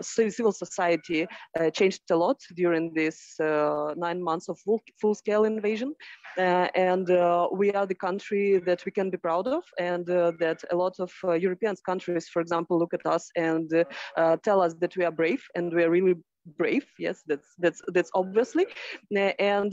civil society changed a lot during this 9 months of full-scale invasion, and we are the country that we can be proud of, and that a lot of European countries, for example, look at us and tell us that we are brave, and we are really brave. Yes, that's obviously, and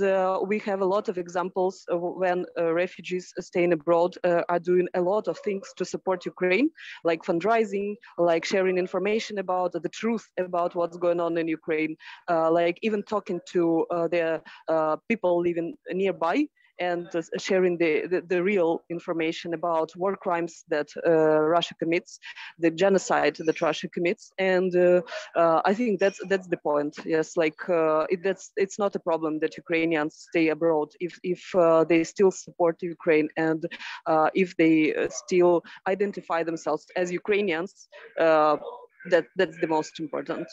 we have a lot of examples of when refugees staying abroad are doing a lot of things to support Ukraine, like fundraising, like sharing information about the truth about what's going on in Ukraine, like even talking to their people living nearby, and sharing the real information about war crimes that Russia commits, the genocide that Russia commits, and I think that's the point. Yes, like it's not a problem that Ukrainians stay abroad if they still support Ukraine, and if they still identify themselves as Ukrainians. That's the most important.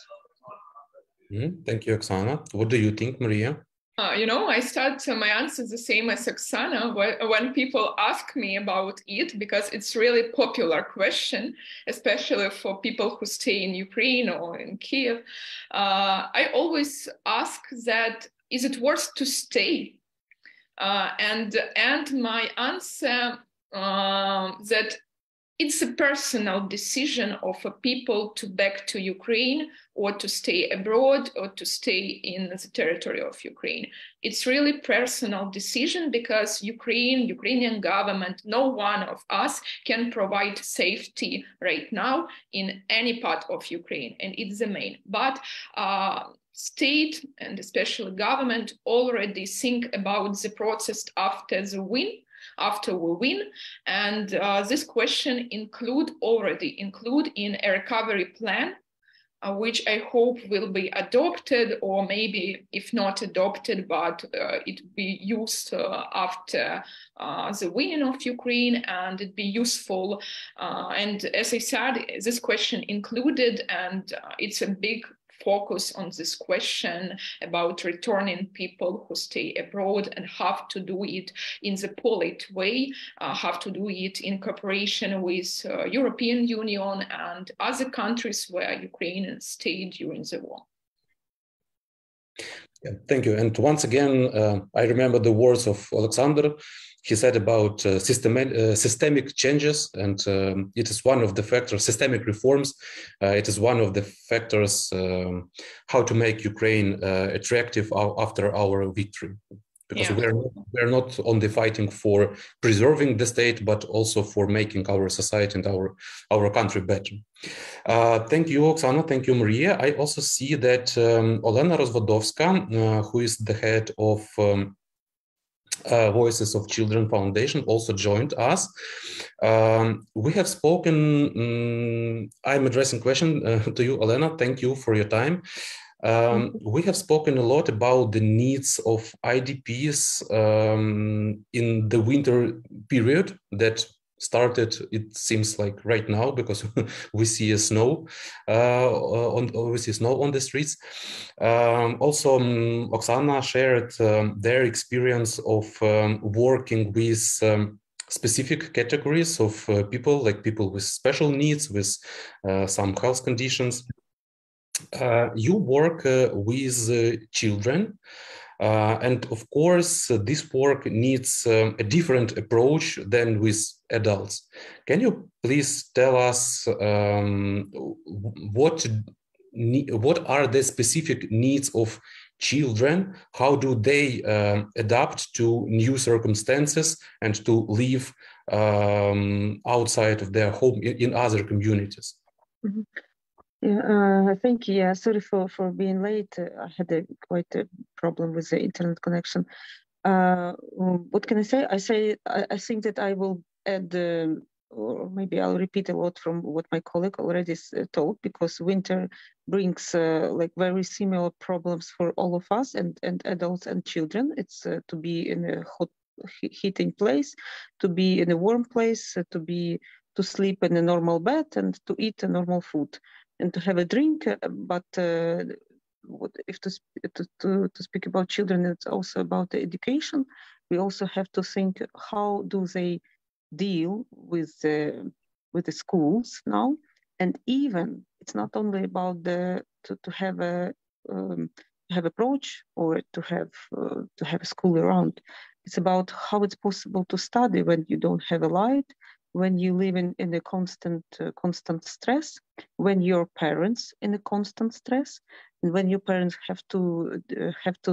Thank you, Oksana. What do you think, Mariia? I start my answer the same as Oksana when people ask me about it, because it's really popular question, especially for people who stay in Ukraine or in Kiev. I always ask that, is it worth to stay? And my answer that it's a personal decision of a people to back to Ukraine or to stay abroad or to stay in the territory of Ukraine. It's really personal decision, because Ukrainian government, no one of us can provide safety right now in any part of Ukraine, and it's the main. But state and especially government already think about the process after we win, and this question already include in a recovery plan, which I hope will be adopted, or maybe if not adopted, but it be used after the winning of Ukraine, and it be useful. And as I said, this question included, and it's a big focus on this question about returning people who stay abroad, and have to do it in the polite way, have to do it in cooperation with European Union and other countries where Ukrainians stayed during the war. Yeah, thank you. And once again, I remember the words of Oleksandr. He said about systemic changes, and it is one of the factors, systemic reforms. It is one of the factors how to make Ukraine attractive after our victory. Because we're not only fighting for preserving the state, but also for making our society and our country better. Thank you, Oksana. Thank you, Mariia. I also see that Olena Rozvadovska, who is the head of Voices of Children Foundation, also joined us. We have spoken, I'm addressing question to you, Olena. Thank you for your time. We have spoken a lot about the needs of IDPs in the winter period that started, it seems like right now, because we see snow on the streets. Also, Oksana shared their experience of working with specific categories of people, like people with special needs, with some health conditions. You work with children, and of course, this work needs a different approach than with adults. Can you please tell us what are the specific needs of children? How do they adapt to new circumstances and to live outside of their home in other communities? Mm-hmm. Thank you. Yeah, sorry for being late. I had quite a problem with the internet connection. What can I say? I think that I will add, or maybe I'll repeat a lot from what my colleague already told, because winter brings like very similar problems for all of us, and adults and children. It's to be in a hot, heating place, to be in a warm place, to be to sleep in a normal bed and to eat a normal food and to have a drink. But if to speak about children, it's also about the education. We also have to think, how do they deal with the schools now? And even it's not only about to have a approach or to have a school around. It's about how it's possible to study when you don't have a light, when you live in a constant stress, when your parents in a constant stress, and when your parents have to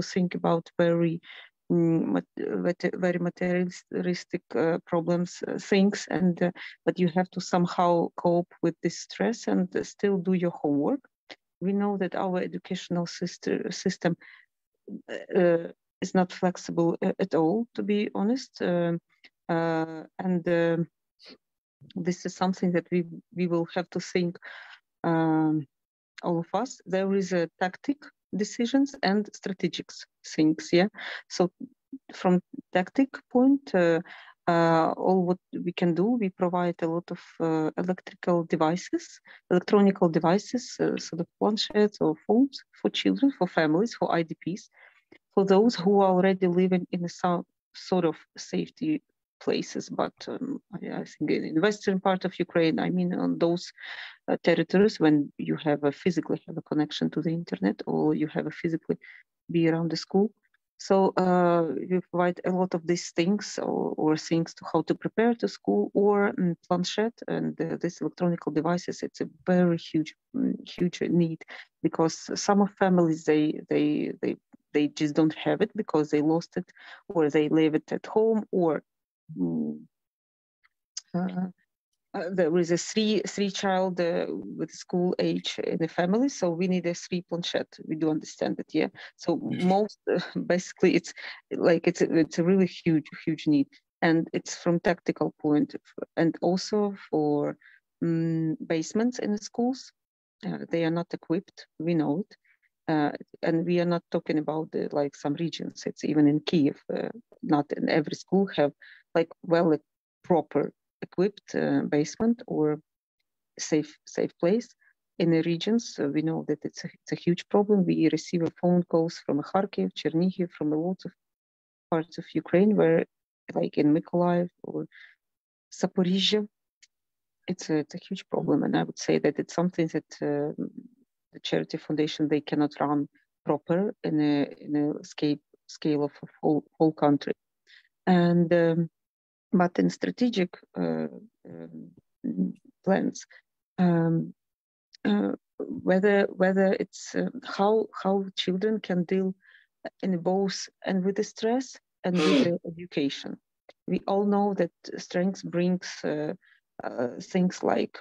think about very materialistic problems, things, and but you have to somehow cope with this stress and still do your homework. We know that our educational system is not flexible at all, to be honest, and this is something that we will have to think, all of us. There is a tactic decisions and strategic things, yeah. So from tactic point, all what we can do, we provide a lot of electronic devices, sort of planchets or phones for children, for families, for IDPs, for those who are already living in some sort of safety places. But I think in the western part of Ukraine, I mean on those territories when you physically have a connection to the internet, or you have a physically be around the school. So we provide a lot of these things, or things to how to prepare to school, or planchette, and these electronic devices. It's a very huge need, because some of families they just don't have it because they lost it, or they leave it at home, or there is a three child with school age in the family, so we need a 3 planchette. We do understand it, yeah. So most basically it's like it's a really huge need, and it's from tactical point, and also for basements in the schools. They are not equipped. We know it. And we are not talking about like some regions. It's even in Kiev. Not in every school have like proper equipped basement or safe place. In the regions, we know that it's a huge problem. We receive phone calls from Kharkiv, Chernihiv, from a lot of parts of Ukraine where, like in Mykolaiv or Zaporizhia, it's a huge problem. And I would say that it's something that the charity foundation, they cannot run proper in a scale of a whole country. And but in strategic plans, whether it's how children can deal in both and with the stress and with the education. We all know that strength brings things like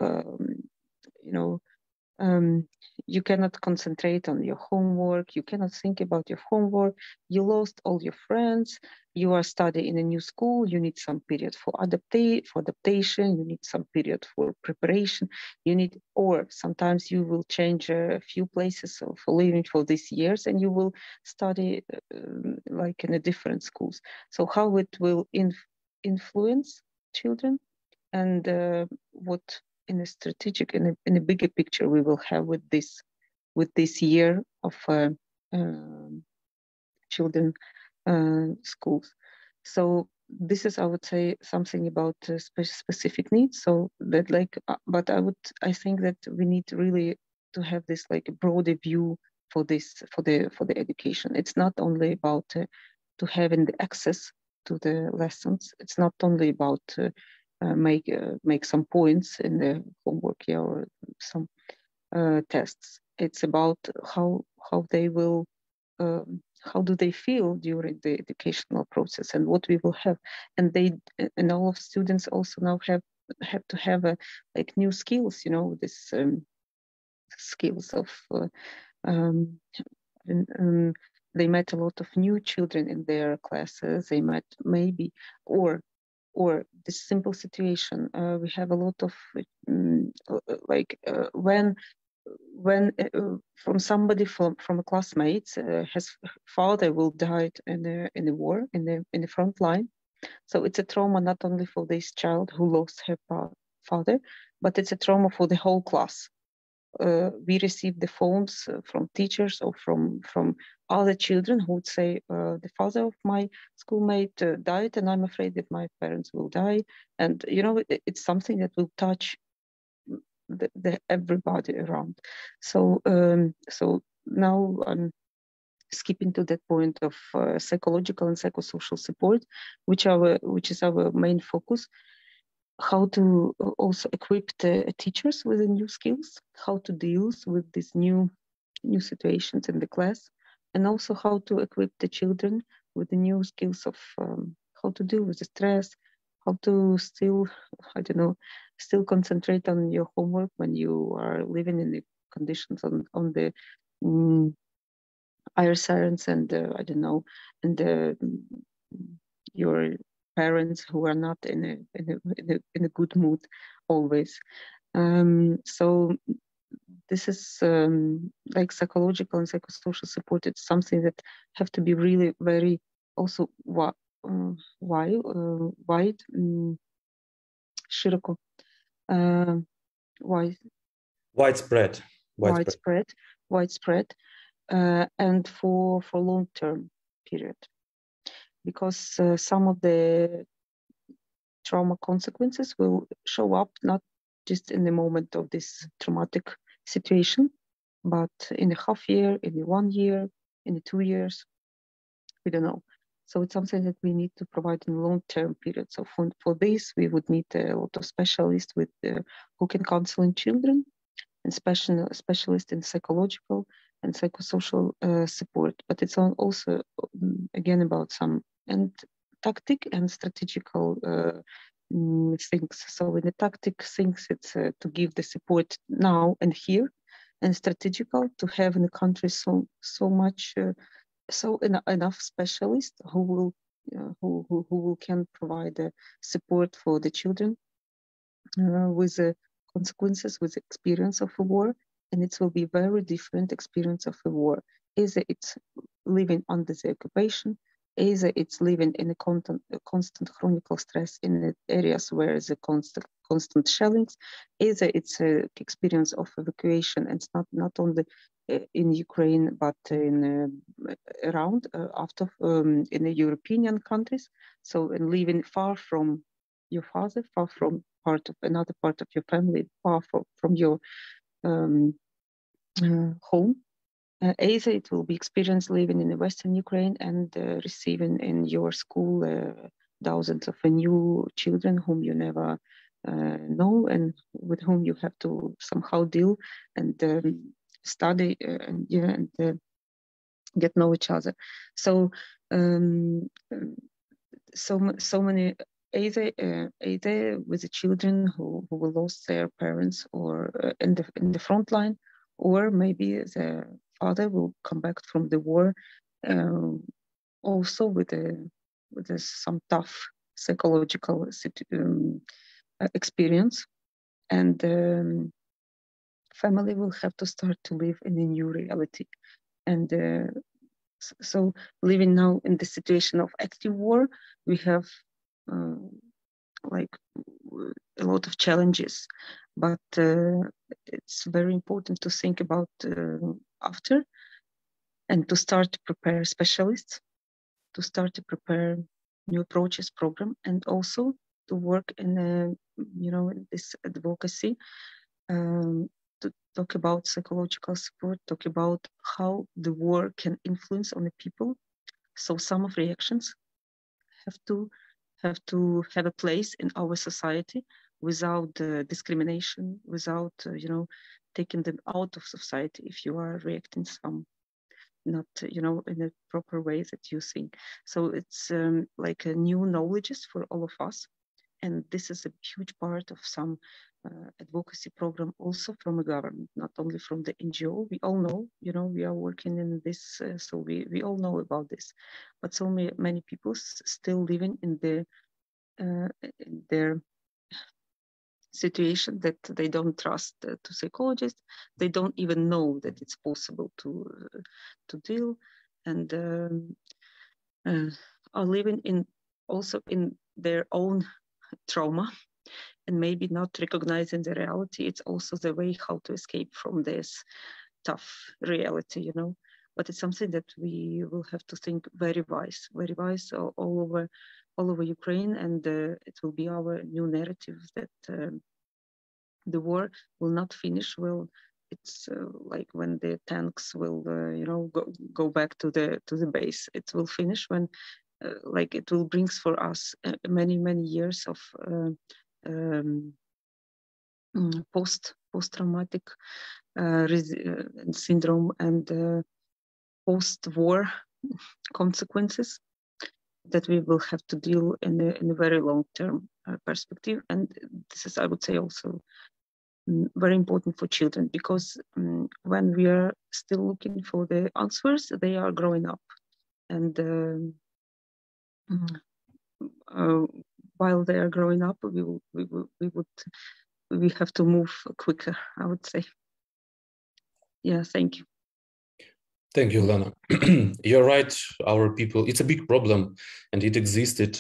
you cannot concentrate on your homework, you cannot think about your homework, you lost all your friends, you are studying in a new school, you need some period for adaptation, you need some period for preparation, or sometimes you will change a few places for living for these years, and you will study like in a different schools. So how it will influence children, and what in a strategic, in a bigger picture, we will have with this year of children schools. So this is, I would say, something about specific needs. So that but I think that we need really to have this like a broader view for the education. It's not only about to having the access to the lessons. It's not only about make some points in the homework, yeah, or some tests. It's about how they will, how do they feel during the educational process, and what we will have. And all of students also now have to have like new skills, this skills of they met a lot of new children in their classes. They met maybe, or this simple situation. We have a lot of when from somebody from a classmate, his father will died in the war in the front line. So it's a trauma not only for this child who lost her father, but it's a trauma for the whole class. We receive the phones from teachers or from other children who would say, the father of my schoolmate died, and I'm afraid that my parents will die. And it's something that will touch the everybody around. So so now I'm skipping to that point of psychological and psychosocial support, which is our main focus. How to also equip the teachers with the new skills, how to deal with these new situations in the class, and also how to equip the children with the new skills of how to deal with the stress, how to still concentrate on your homework when you are living in the conditions on the air sirens and your parents who are not in a good mood always. So this is like psychological and psychosocial support. It's something that have to be really very also wide, широко, widespread, and for long-term period, because some of the trauma consequences will show up not just in the moment of this traumatic situation, but in a half year, in a 1 year, in the 2 years, we don't know. So it's something that we need to provide in a long-term period. So for this, we would need a lot of specialists who can counsel in children, and specialists in psychological and psychosocial support. But it's also, again, about some tactic and strategical things. So in the tactic things, it's to give the support now and here, and strategical to have in the country enough specialists who can provide the support for the children with the consequences, with the experience of a war. And it will be very different experience of a war. Either it's living under the occupation, either it's living in a constant chronic stress in the areas where there's a constant shellings, either it's an experience of evacuation, and it's not only in Ukraine, but around in the European countries. So in living far from your father, far from another part of your family, far from your home. Either it will be experienced living in the Western Ukraine and receiving in your school thousands of new children whom you never know, and with whom you have to somehow deal and study and get know each other. So so many either with the children who will lose their parents or in the front line, or maybe the father will come back from the war also with some tough psychological experience, and family will have to start to live in a new reality. And so living now in the situation of active war, we have like a lot of challenges, but it's very important to think about after, and to start to prepare specialists, to start to prepare new approaches program, and also to work in this advocacy, to talk about psychological support, talk about how the war can influence on the people. So some of reactions have to have a place in our society without discrimination, without taking them out of society if you are reacting some not in a proper way that you think. So it's like a new knowledges for all of us, and this is a huge part of some advocacy program also from the government, not only from the NGO. We all know, we are working in this, so we all know about this, but so many people still living in their situation that they don't trust to psychologists. They don't even know that it's possible to deal, and are living also in their own trauma, and maybe not recognizing the reality. It's also the way how to escape from this tough reality, you know. But it's something that we will have to think very wise all over Ukraine, and it will be our new narrative that the war will not finish. It's like when the tanks will, go back to the base. It will finish when, like, it will bring for us many years of post-traumatic syndrome and post-war consequences that we will have to deal in a very long-term perspective. And this is, I would say, also very important for children, because when we are still looking for the answers, they are growing up, and while they are growing up, we have to move quicker, I would say. Yeah, thank you. Thank you, Lena. You're right. Our people, it's a big problem, and it existed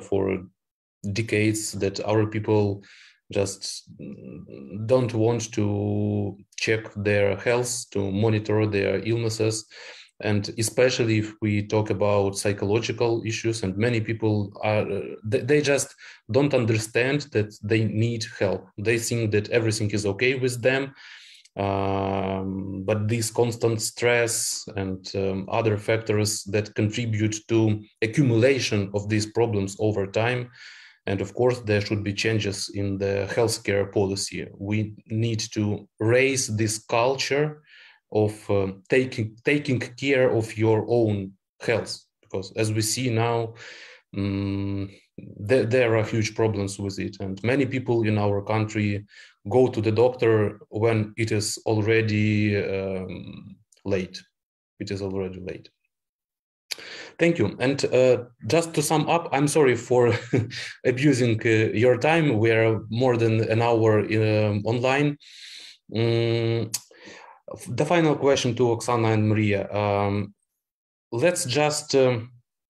for decades, that our people just don't want to check their health, to monitor their illnesses. And especially if we talk about psychological issues, and many people they just don't understand that they need help. They think that everything is okay with them. But this constant stress and other factors that contribute to accumulation of these problems over time. And of course, there should be changes in the healthcare policy. We need to raise this culture of taking care of your own health, because as we see now, there are huge problems with it, and many people in our country go to the doctor when it is already late. It is already late. Thank you. And just to sum up, I'm sorry for abusing your time. We are more than an hour online. The final question to Oksana and Mariia. Let's just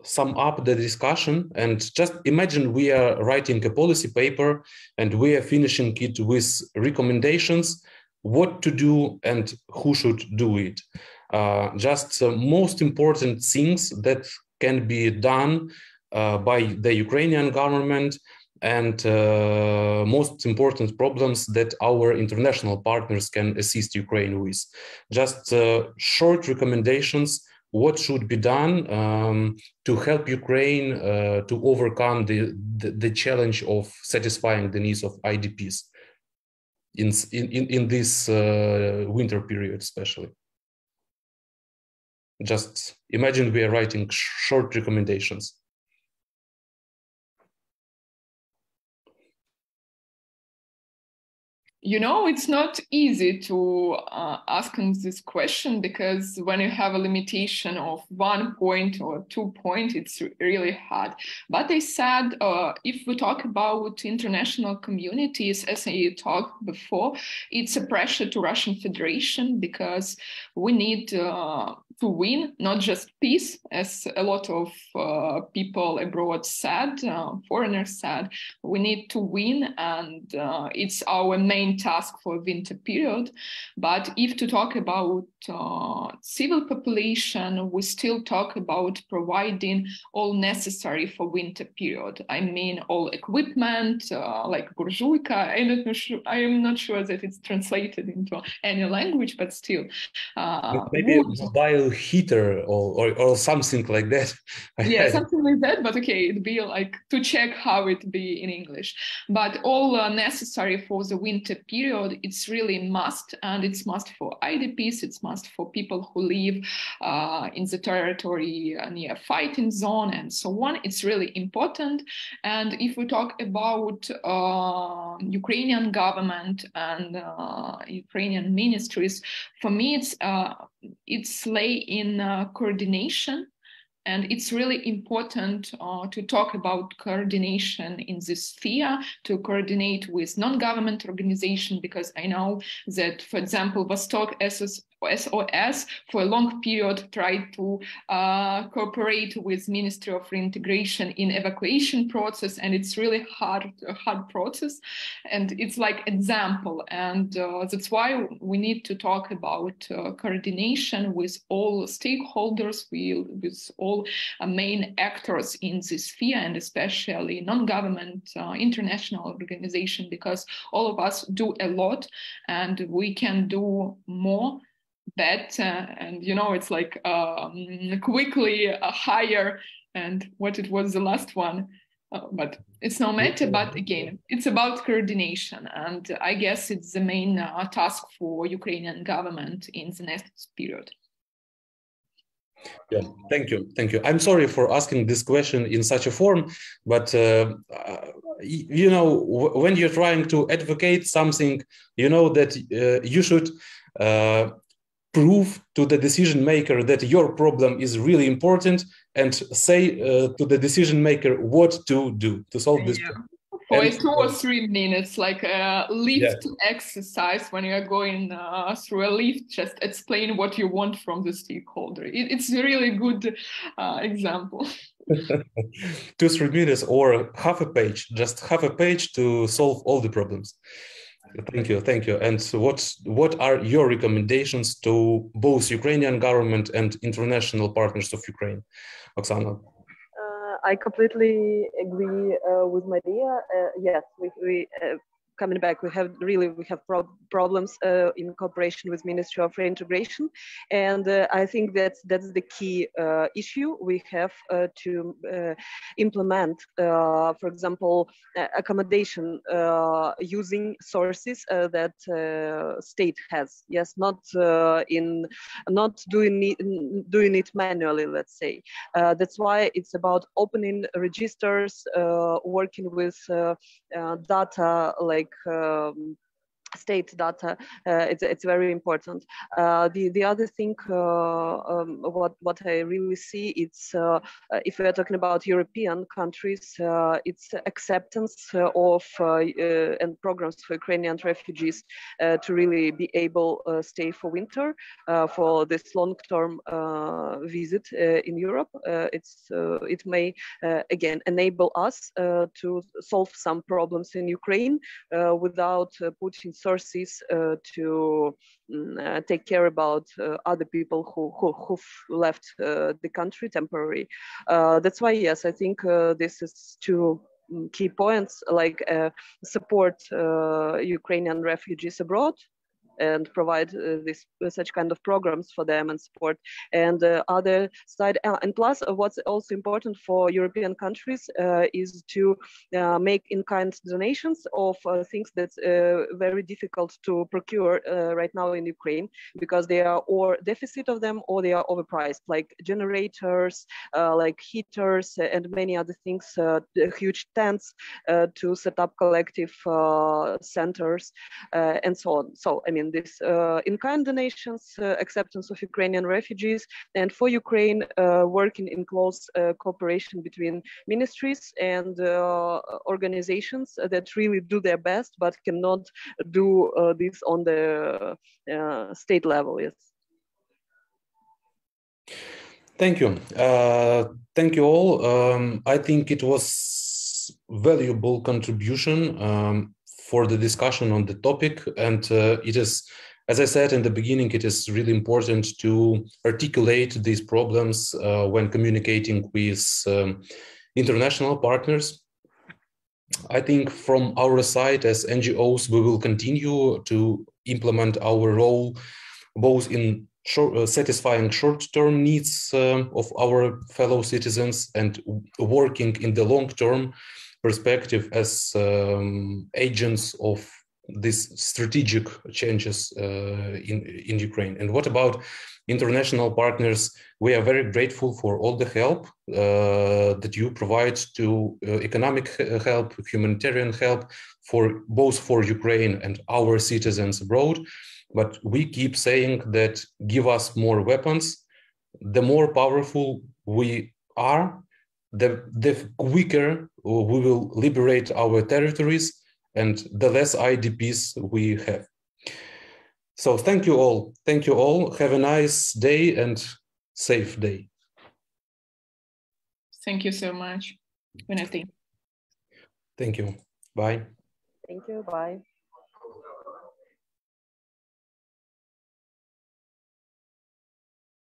sum up the discussion, and just imagine we are writing a policy paper and we are finishing it with recommendations, what to do and who should do it. Just most important things that can be done by the Ukrainian government, and most important problems that our international partners can assist Ukraine with. Just short recommendations, what should be done to help Ukraine to overcome the challenge of satisfying the needs of IDPs in this winter period, especially. Just imagine we are writing short recommendations. You know, it's not easy to ask this question, because when you have a limitation of 1 point or 2 points, it's really hard. But I said, if we talk about international communities, as I talked before, it's a pressure to Russian Federation, because we need to win, not just peace, as a lot of people abroad said, foreigners said. We need to win, and it's our main task for winter period. But if to talk about civil population, we still talk about providing all necessary for winter period. I mean, all equipment, like burjuika. I'm not sure that it's translated into any language, but still. Maybe a mobile heater or something like that. Yeah, something like that, but okay, it'd be like to check how it be in English. But all necessary for the winter period, it's really must, and it's must for IDPs, it's must for people who live in the territory near fighting zone and so on. It's really important. And if we talk about Ukrainian government and Ukrainian ministries, for me it's lay in coordination And it's really important to talk about coordination in this sphere, to coordinate with non-government organizations, because I know that, for example, Vostok SOS for a long period tried to cooperate with Ministry of Reintegration in evacuation process, and it's really a hard process, and it's like example, and that's why we need to talk about coordination with all stakeholders, with all main actors in this sphere, and especially non-government international organization, because all of us do a lot and we can do more better, and it's like quickly higher, and what it was the last one, but it's no matter. But again, it's about coordination, and I guess it's the main task for Ukrainian government in the next period. Yeah, thank you. I'm sorry for asking this question in such a form, but when you're trying to advocate something, that you should prove to the decision maker that your problem is really important, and say to the decision maker what to do to solve this problem. For 2 or 3 minutes, like a lift exercise, when you are going through a lift, just explain what you want from the stakeholder. It's a really good example. 2-3 minutes or half a page, just half a page to solve all the problems. Thank you. And what are your recommendations to both Ukrainian government and international partners of Ukraine? Oksana. I completely agree with Mariia. Yes, we coming back, we have problems in cooperation with Ministry of Reintegration, and I think that's the key issue. We have to implement, for example, accommodation using sources that state has. Yes, not doing it manually. Let's say that's why it's about opening registers, working with data like state data. It's very important. The other thing, what I really see, it's if we are talking about European countries, it's acceptance of and programs for Ukrainian refugees to really be able stay for winter for this long-term visit in Europe. It may again enable us to solve some problems in Ukraine without putting sources to take care about other people who've left the country temporarily. That's why, yes, I think this is two key points, like support Ukrainian refugees abroad and provide such kind of programs for them and support. And the other side, and plus what's also important for European countries is to make in-kind donations of things that's very difficult to procure right now in Ukraine, because they are or deficit of them or they are overpriced, like generators, like heaters and many other things, huge tents to set up collective centers and so on. So, I mean, this in-kind donations, acceptance of Ukrainian refugees, and for Ukraine, working in close cooperation between ministries and organizations that really do their best, but cannot do this on the state level. Yes. Thank you. Thank you all. I think it was valuable contribution for the discussion on the topic, and it is, as I said in the beginning, it is really important to articulate these problems when communicating with international partners. I think from our side as NGOs, we will continue to implement our role both in satisfying short-term needs of our fellow citizens and working in the long-term perspective as agents of these strategic changes in Ukraine. And what about international partners? We are very grateful for all the help that you provide to economic help, humanitarian help for both for Ukraine and our citizens abroad. But we keep saying that give us more weapons, the more powerful we are, the quicker we will liberate our territories and the less IDPs we have. So thank you all. Thank you all. Have a nice day and safe day. Thank you so much. Good night. Thank you. Bye. Thank you. Bye.